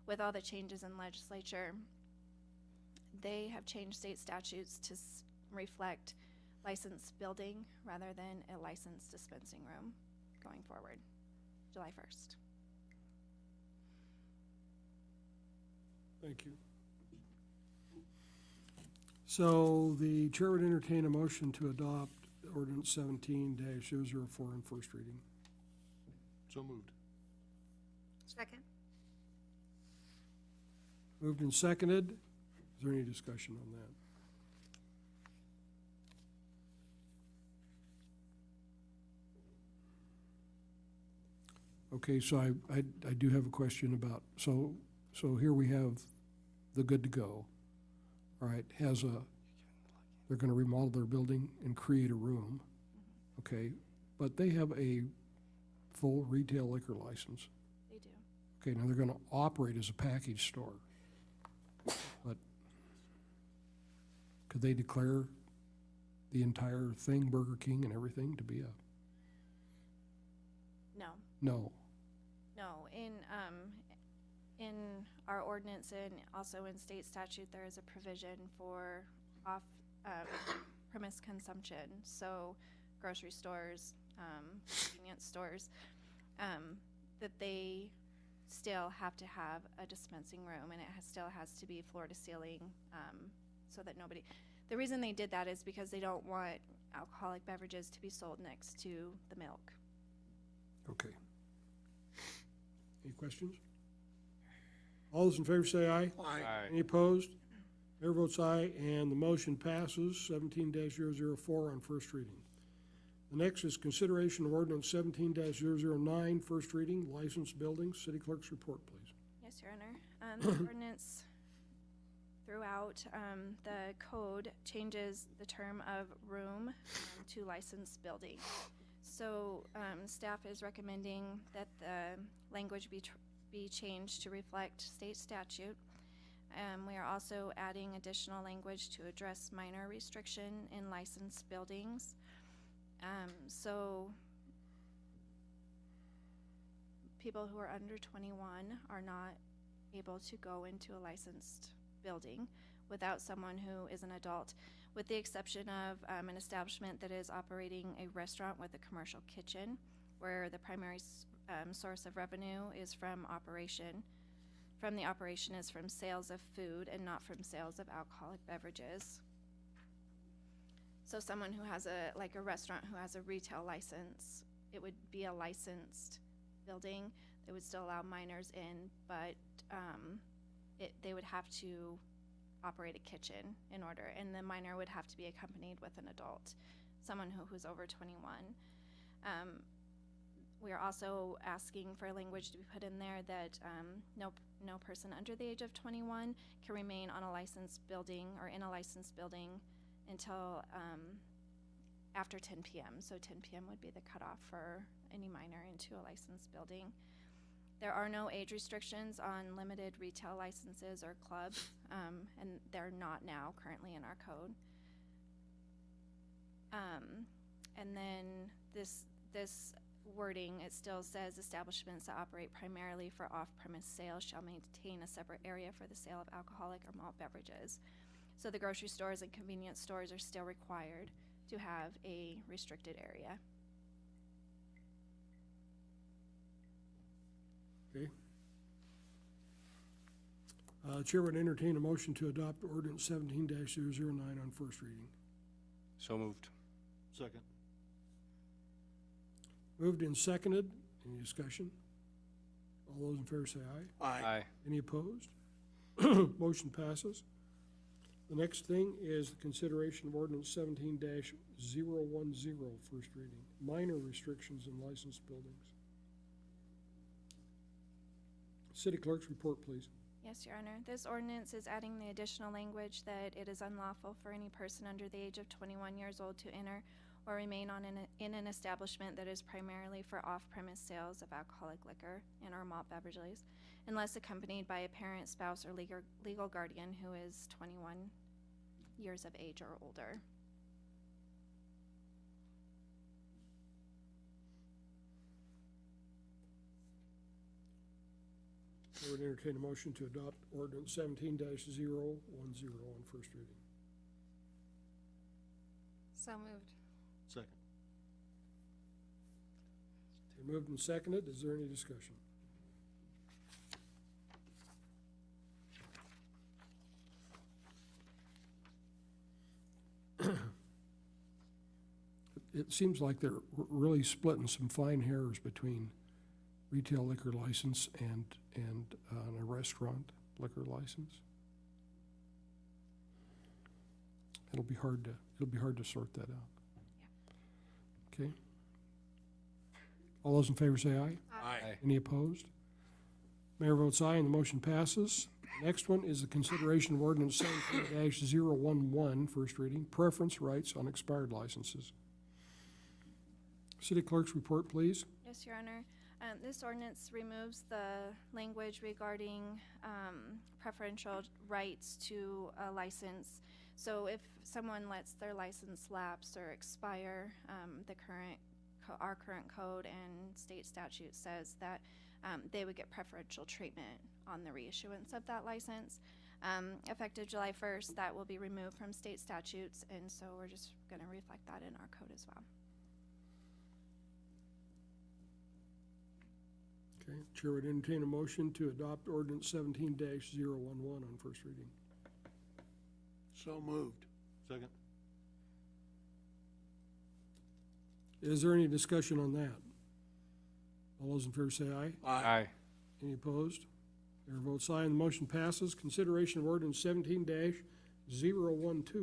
with all the changes in legislature, they have changed state statutes to reflect licensed building rather than a licensed dispensing room going forward, July 1st. Thank you. So the chair would entertain a motion to adopt ordinance 17-004 in first reading. So moved. Second. Moved and seconded. Is there any discussion on that? Okay, so I do have a question about, so here we have the Good to Go. All right, they're gonna remodel their building and create a room, okay? But they have a full retail liquor license. They do. Okay, now they're gonna operate as a package store. But could they declare the entire thing, Burger King and everything, to be a, No. no? No, in our ordinance and also in state statute, there is a provision for off, premise consumption. So grocery stores, convenience stores, that they still have to have a dispensing room, and it still has to be floor to ceiling, so that nobody, the reason they did that is because they don't want alcoholic beverages to be sold next to the milk. Okay. Any questions? All those in favor say aye. Aye. Any opposed? Mayor votes aye, and the motion passes 17-004 on first reading. The next is consideration of ordinance 17-009, first reading, licensed buildings. City Clerk's report, please. Yes, Your Honor. The ordinance throughout the code changes the term of room to licensed building. So staff is recommending that the language be changed to reflect state statute. We are also adding additional language to address minor restriction in licensed buildings. So people who are under 21 are not able to go into a licensed building without someone who is an adult, with the exception of an establishment that is operating a restaurant with a commercial kitchen, where the primary source of revenue is from the operation is from sales of food and not from sales of alcoholic beverages. So someone who has a restaurant who has a retail license, it would be a licensed building. They would still allow minors in, but they would have to operate a kitchen in order, and the minor would have to be accompanied with an adult, someone who's over 21. We are also asking for language to be put in there that no person under the age of 21 can remain on a licensed building or in a licensed building until after 10 p.m. So 10 p.m. would be the cutoff for any minor into a licensed building. There are no age restrictions on limited retail licenses or clubs, and they're not now currently in our code. And then this wording, it still says establishments that operate primarily for off-premise sales shall maintain a separate area for the sale of alcoholic or malt beverages. So the grocery stores and convenience stores are still required to have a restricted area. Okay. Chair would entertain a motion to adopt ordinance 17-009 on first reading. So moved. Second. Moved and seconded. Any discussion? All those in favor say aye. Aye. Any opposed? Motion passes. The next thing is the consideration of ordinance 17-010, first reading, minor restrictions in licensed buildings. City Clerk's report, please. Yes, Your Honor. This ordinance is adding the additional language that it is unlawful for any person under the age of 21 years old to enter or remain in an establishment that is primarily for off-premise sales of alcoholic liquor and or malt beverages, unless accompanied by a parent, spouse, or legal guardian who is 21 years of age or older. I would entertain a motion to adopt ordinance 17-010 on first reading. So moved. Second. Okay, moved and seconded. Is there any discussion? It seems like they're really splitting some fine hairs between retail liquor license and a restaurant liquor license. It'll be hard to sort that out. Okay. All those in favor say aye. Aye. Any opposed? Mayor votes aye, and the motion passes. Next one is the consideration of ordinance 17-011, first reading, preference rights on expired licenses. City Clerk's report, please. Yes, Your Honor. This ordinance removes the language regarding preferential rights to a license. So if someone lets their license lapse or expire, our current code and state statute says that they would get preferential treatment on the reissuance of that license. Effective July 1st, that will be removed from state statutes, and so we're just going to reflect that in our code as well. Okay, Chair would entertain a motion to adopt ordinance 17-011 on first reading. So moved. Second. Is there any discussion on that? All those in favor say aye. Aye. Any opposed? Mayor votes aye, and the motion passes. Consideration of ordinance 17-012,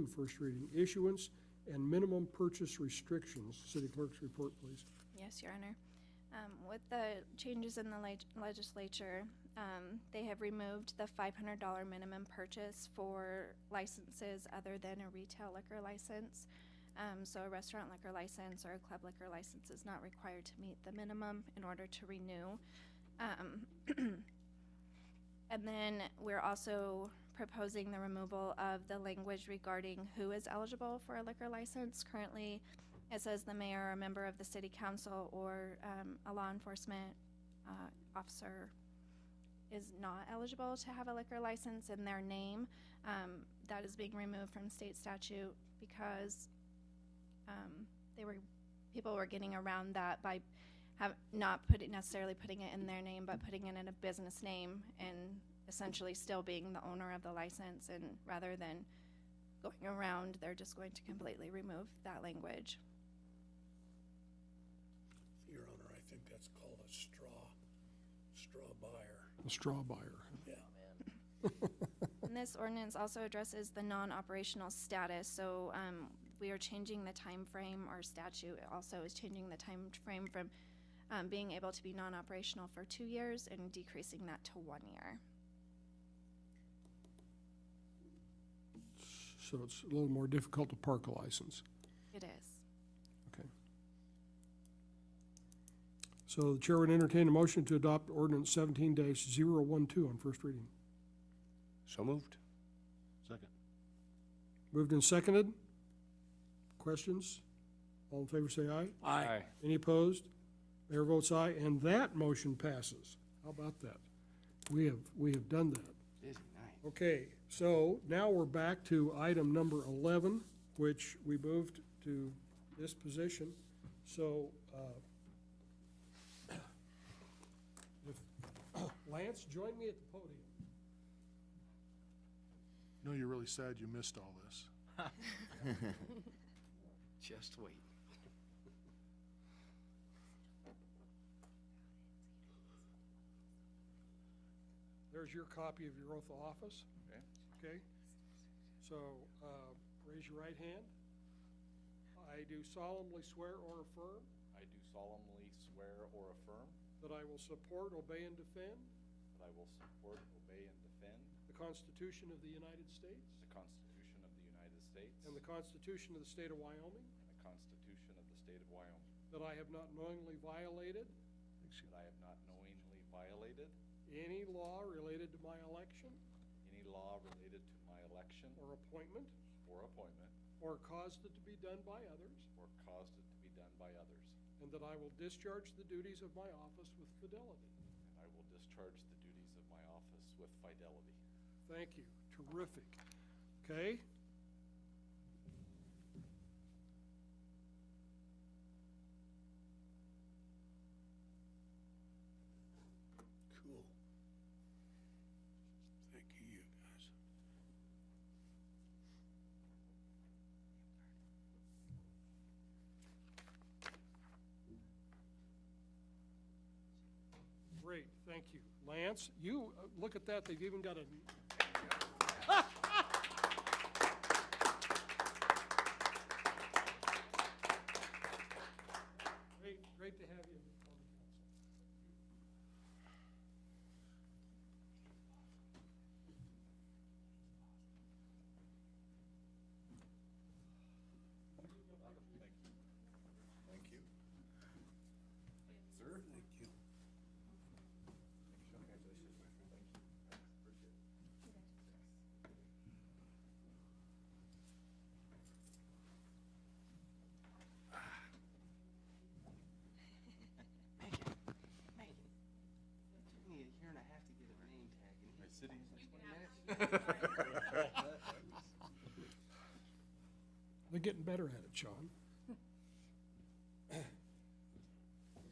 first reading, issuance and minimum purchase restrictions. City Clerk's report, please. Yes, Your Honor. With the changes in the legislature, they have removed the $500 minimum purchase for licenses other than a retail liquor license. So a restaurant liquor license or a club liquor license is not required to meet the minimum in order to renew. And then we're also proposing the removal of the language regarding who is eligible for a liquor license. Currently, it says the mayor, a member of the city council, or a law enforcement officer is not eligible to have a liquor license in their name. That is being removed from state statute because people were getting around that by not necessarily putting it in their name, but putting it in a business name and essentially still being the owner of the license. And rather than going around, they're just going to completely remove that language. Your Honor, I think that's called a straw buyer. A straw buyer. Yeah. And this ordinance also addresses the non-operational status. So we are changing the time frame. Our statute also is changing the time frame from being able to be non-operational for 2 years and decreasing that to 1 year. So it's a little more difficult to park a license. It is. Okay. So the chair would entertain a motion to adopt ordinance 17-012 on first reading. So moved. Second. Moved and seconded. Questions? All in favor say aye. Aye. Any opposed? Mayor votes aye, and that motion passes. How about that? We have done that. Busy night. Okay, so now we're back to item number 11, which we moved to this position. So, Lance, join me at the podium. You know, you're really sad you missed all this. Just wait. There's your copy of your oath of office. Okay. Okay? So, raise your right hand. I do solemnly swear or affirm I do solemnly swear or affirm that I will support, obey, and defend that I will support, obey, and defend the Constitution of the United States the Constitution of the United States and the Constitution of the State of Wyoming, and the Constitution of the State of Wyoming, that I have not knowingly violated that I have not knowingly violated any law related to my election any law related to my election or appointment, or caused it to be done by others, and that I will discharge the duties of my office with fidelity. and I will discharge the duties of my office with fidelity. Thank you. Terrific. Okay? Cool. Thank you, guys. Great. Thank you. Lance, you, look at that. They've even got a... Great to have you. They're getting better at it, Sean.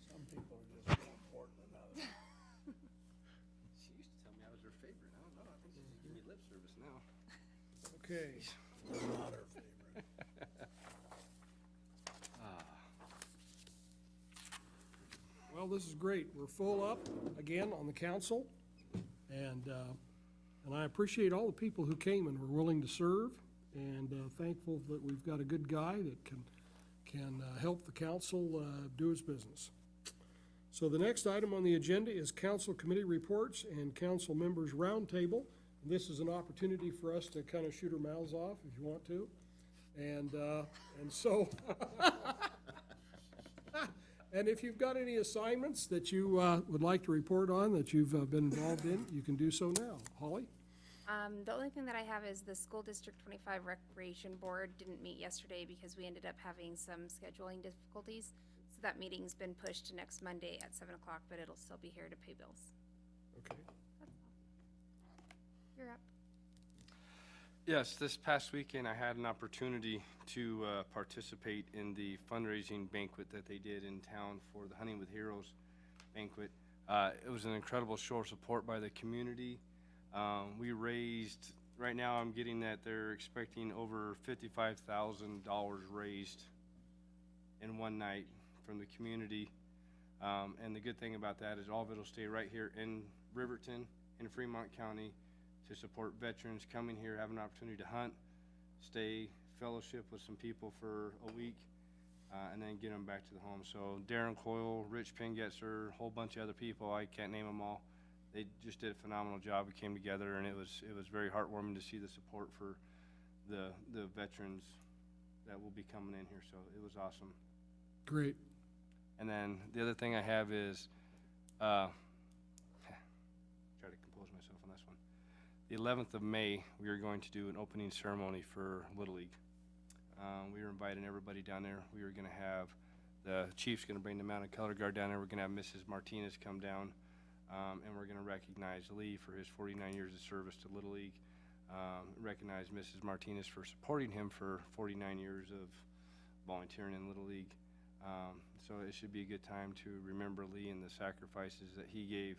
Some people are just more important than others. She used to tell me I was her favorite. I don't know. I think she's just giving me lip service now. Okay. Not her favorite. Well, this is great. We're full up again on the council. And I appreciate all the people who came and were willing to serve, and thankful that we've got a good guy that can help the council do its business. So the next item on the agenda is council committee reports and council members roundtable. This is an opportunity for us to kind of shoot our mouths off if you want to. And so, and if you've got any assignments that you would like to report on that you've been involved in, you can do so now. Holly? The only thing that I have is the School District 25 Recreation Board didn't meet yesterday because we ended up having some scheduling difficulties. So that meeting's been pushed to next Monday at 7 o'clock, but it'll still be here to pay bills. Okay. You're up. Yes, this past weekend I had an opportunity to participate in the fundraising banquet that they did in town for the Hunting with Heroes banquet. It was an incredible show of support by the community. We raised, right now I'm getting that they're expecting over $55,000 raised in one night from the community. And the good thing about that is all of it will stay right here in Riverton, in Fremont County, to support veterans coming here, have an opportunity to hunt, stay, fellowship with some people for a week, and then get them back to the home. So Darren Coyle, Rich Pingetzer, a whole bunch of other people, I can't name them all. They just did a phenomenal job. We came together, and it was very heartwarming to see the support for the veterans that will be coming in here. So it was awesome. Great. And then the other thing I have is, try to compose myself on this one. The 11th of May, we are going to do an opening ceremony for Little League. We are inviting everybody down there. We are going to have, the chief's going to bring the Mounted Color Guard down there. We're going to have Mrs. Martinez come down, and we're going to recognize Lee for his 49 years of service to Little League. Recognize Mrs. Martinez for supporting him for 49 years of volunteering in Little League. So it should be a good time to remember Lee and the sacrifices that he gave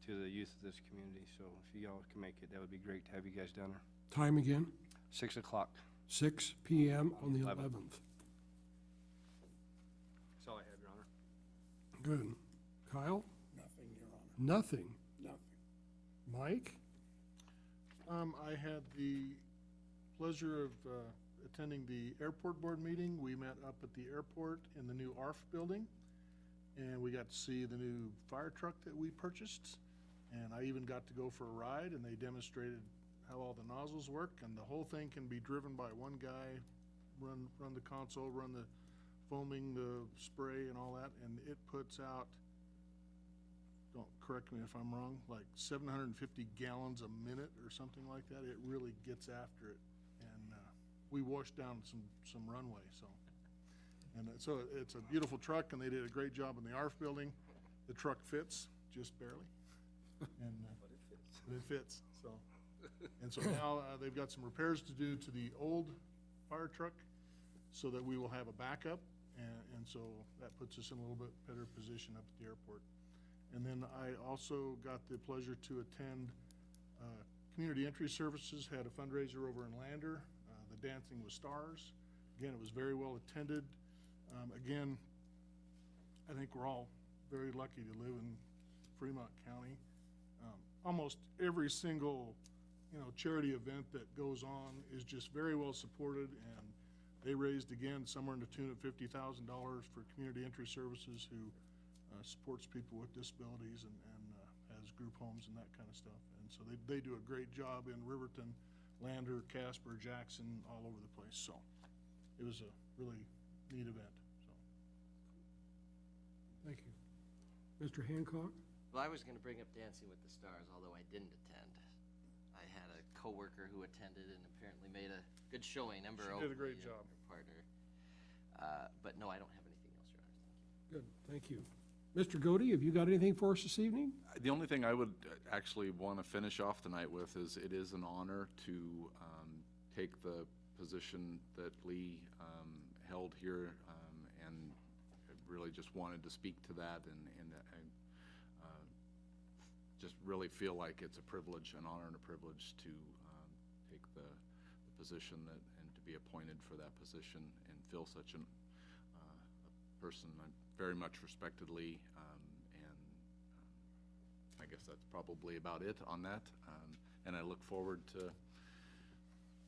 to the youth of this community. So if you all can make it, that would be great to have you guys down there. Time again? 6 o'clock. 6 p.m. on the 11th. That's all I have, Your Honor. Good. Kyle? Nothing, Your Honor. Nothing. Nothing. Mike? I had the pleasure of attending the airport board meeting. We met up at the airport in the new ARF building, and we got to see the new fire truck that we purchased. And I even got to go for a ride, and they demonstrated how all the nozzles work, and the whole thing can be driven by one guy, run the console, run the foaming, the spray and all that, and it puts out, don't correct me if I'm wrong, like 750 gallons a minute or something like that. It really gets after it. And we washed down some runway, so. And so it's a beautiful truck, and they did a great job in the ARF building. The truck fits, just barely. And but it fits, so. And so now they've got some repairs to do to the old fire truck so that we will have a backup. And so that puts us in a little bit better position up at the airport. And then I also got the pleasure to attend Community Entry Services had a fundraiser over in Lander, the Dancing with Stars. Again, it was very well attended. Again, I think we're all very lucky to live in Fremont County. Almost every single, charity event that goes on is just very well supported, and they raised, again, somewhere in the tune of $50,000 for Community Entry Services, who supports people with disabilities and has group homes and that kind of stuff. And so they do a great job in Riverton, Lander, Casper, Jackson, all over the place. So it was a really neat event. So. Thank you. Mr. Hancock? Well, I was going to bring up Dancing with the Stars, although I didn't attend. I had a coworker who attended and apparently made a good showing. Ember She did a great job. Her partner. But no, I don't have anything else, Your Honor. Thank you. Good, thank you. Mr. Godey, have you got anything for us this evening? The only thing I would actually want to finish off tonight with is it is an honor to take the position that Lee held here, and I really just wanted to speak to that, and just really feel like it's a privilege, an honor and a privilege to take the position that, and to be appointed for that position and feel such a person I very much respected Lee, and I guess that's probably about it on that, and I look forward to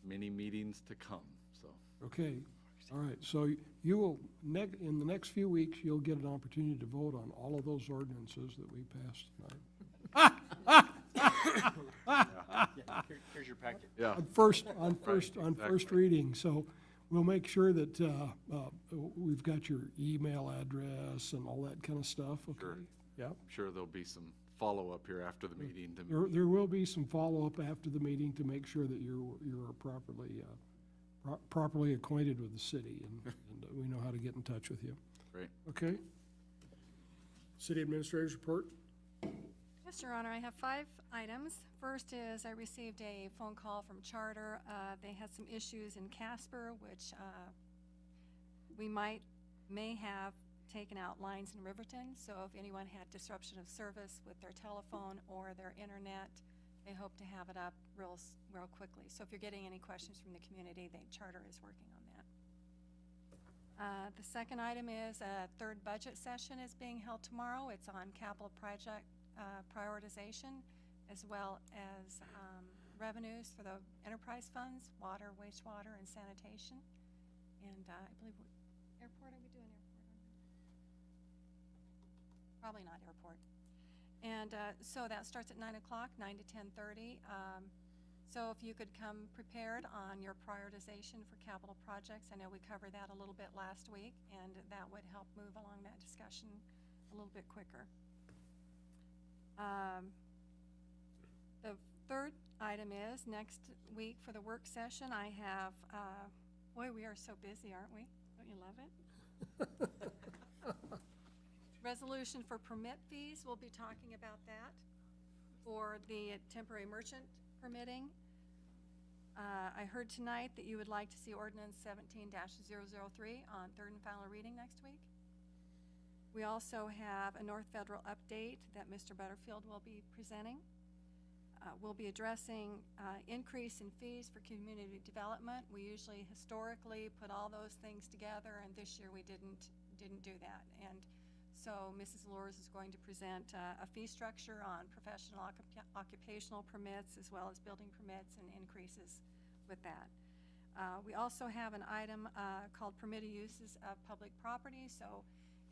many meetings to come, so. Okay, all right, so you will, in the next few weeks, you'll get an opportunity to vote on all of those ordinances that we passed tonight. Here's your packet. Yeah. On first exactly. reading, so we'll make sure that we've got your email address and all that kind of stuff, okay? Sure. Yeah. I'm sure there'll be some follow-up here after the meeting. To There will be some follow-up after the meeting to make sure that you're properly acquainted with the city, and we know how to get in touch with you. Great. Okay? City Administrator's report? Yes, Your Honor, I have 5 items. First is I received a phone call from Charter. They had some issues in Casper, which we may have taken out lines in Riverton. So if anyone had disruption of service with their telephone or their internet, they hope to have it up real quickly. So if you're getting any questions from the community, Charter is working on that. The second item is a third budget session is being held tomorrow. It's on capital project prioritization, as well as revenues for the enterprise funds, water, wastewater, and sanitation. And I believe, airport, are we doing airport? Probably not airport. And so that starts at 9 o'clock, 9 to 10:30. So if you could come prepared on your prioritization for capital projects. I know we covered that a little bit last week, and that would help move along that discussion a little bit quicker. The third item is next week for the work session. I have, boy, we are so busy, aren't we? Don't you love it? Resolution for permit fees. We'll be talking about that for the temporary merchant permitting. I heard tonight that you would like to see ordinance 17-003 on third and final reading next week. We also have a North Federal update that Mr. Butterfield will be presenting. We'll be addressing increase in fees for community development. We usually historically put all those things together, and this year we didn't do that. And so Mrs. Lours is going to present a fee structure on professional occupational permits, as well as building permits and increases with that. We also have an item called permitted uses of public property. So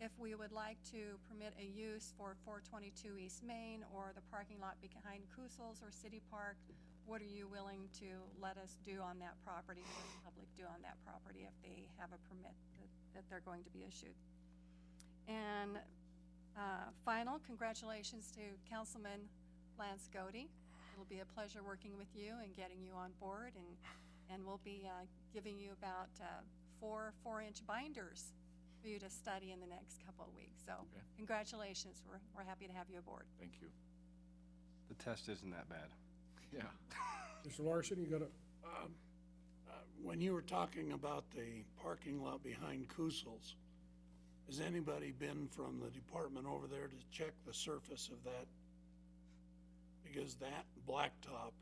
if we would like to permit a use for 422 East Main or the parking lot behind Kusels or City Park, what are you willing to let us do on that property? What does the public do on that property if they have a permit that they're going to be issued? And final, congratulations to Councilman Lance Godey. It'll be a pleasure working with you and getting you on board, and we'll be giving you about 4 4-inch binders for you to study in the next couple of weeks. So congratulations. We're happy to have you aboard. Thank you. The test isn't that bad. Yeah. Mr. Larson, you got a... When you were talking about the parking lot behind Kusels, has anybody been from the department over there to check the surface of that? Because that blacktop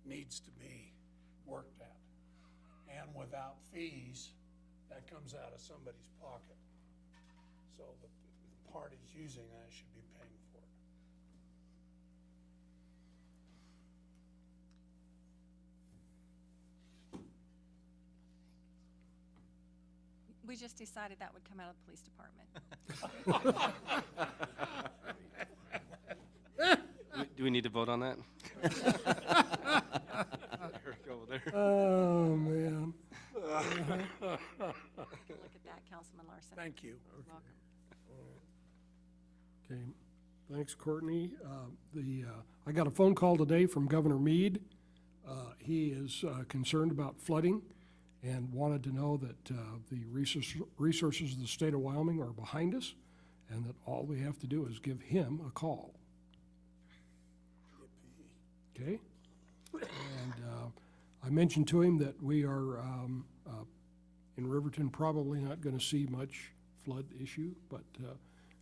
needs to be worked at. And without fees, that comes out of somebody's pocket. So the parties using that should be paying for it. We just decided that would come out of the police department. Do we need to vote on that? Go there. Oh, man. Look at that, Councilman Larson. Thank you. You're welcome. Okay, thanks, Courtney. I got a phone call today from Governor Mead. He is concerned about flooding and wanted to know that the resources of the state of Wyoming are behind us. and that all we have to do is give him a call. Okay? And I mentioned to him that we are, in Riverton, probably not gonna see much flood issue, but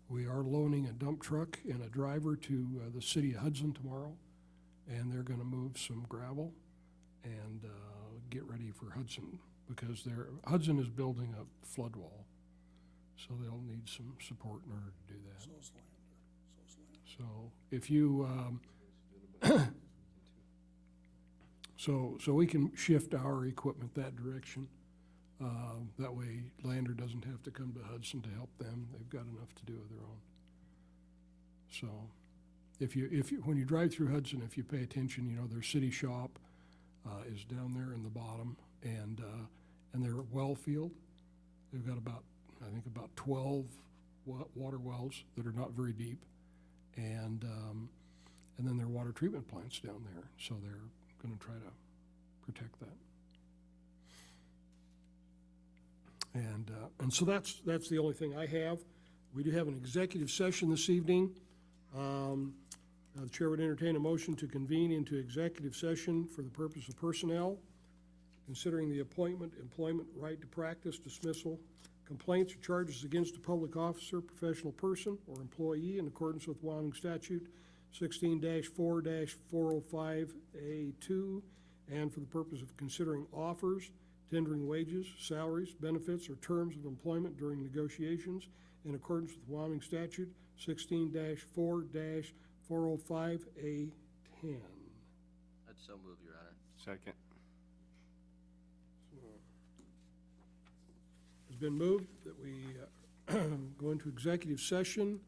we are loaning a dump truck and a driver to the city of Hudson tomorrow, and they're gonna move some gravel and get ready for Hudson, because Hudson is building a flood wall, so they'll need some support in order to do that. So if you, so we can shift our equipment that direction. That way Lander doesn't have to come to Hudson to help them. They've got enough to do of their own. So when you drive through Hudson, if you pay attention, you know, their city shop is down there in the bottom, and their well field, they've got about 12 water wells that are not very deep, and then their water treatment plant's down there, so they're gonna try to protect that. And so that's the only thing I have. We do have an executive session this evening. The chair would entertain a motion to convene into executive session for the purpose of personnel, considering the appointment, employment, right to practice, dismissal, complaints or charges against a public officer, professional person, or employee in accordance with Wyoming Statute 16-4-405A2, and for the purpose of considering offers, tendering wages, salaries, benefits, or terms of employment during negotiations in accordance with Wyoming Statute 16-4-405A10. I'd so move, Your Honor. Second. It's been moved that we go into executive session.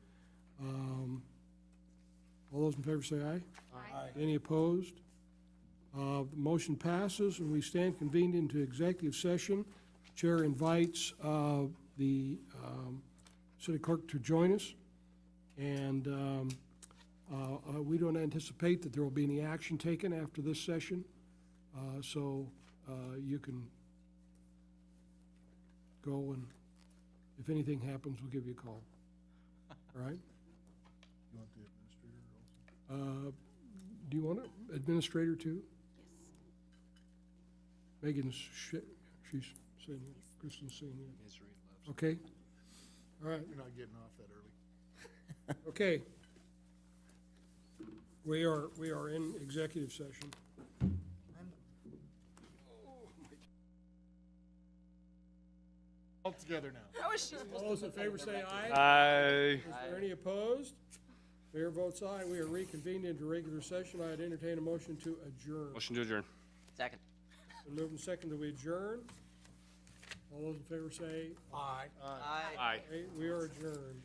All those in favor say aye. Aye. Any opposed? The motion passes, and we stand convened into executive session. Chair invites the city clerk to join us, and we don't anticipate that there will be any action taken after this session, so you can go, and if anything happens, we'll give you a call. All right? You want the administrator also? Do you want an administrator too? Megan's, she's saying, Kristen's saying, yeah. Okay? All right, You're not getting off that early. okay. We are in executive session. All together now. All those in favor say aye. Aye. Is there any opposed? Mayor votes aye. We are reconvened into regular session. I'd entertain a motion to adjourn. Motion to adjourn. Second. Been moved and seconded that we adjourn. All those in favor say Aye. Aye. Aye. aye. We are adjourned.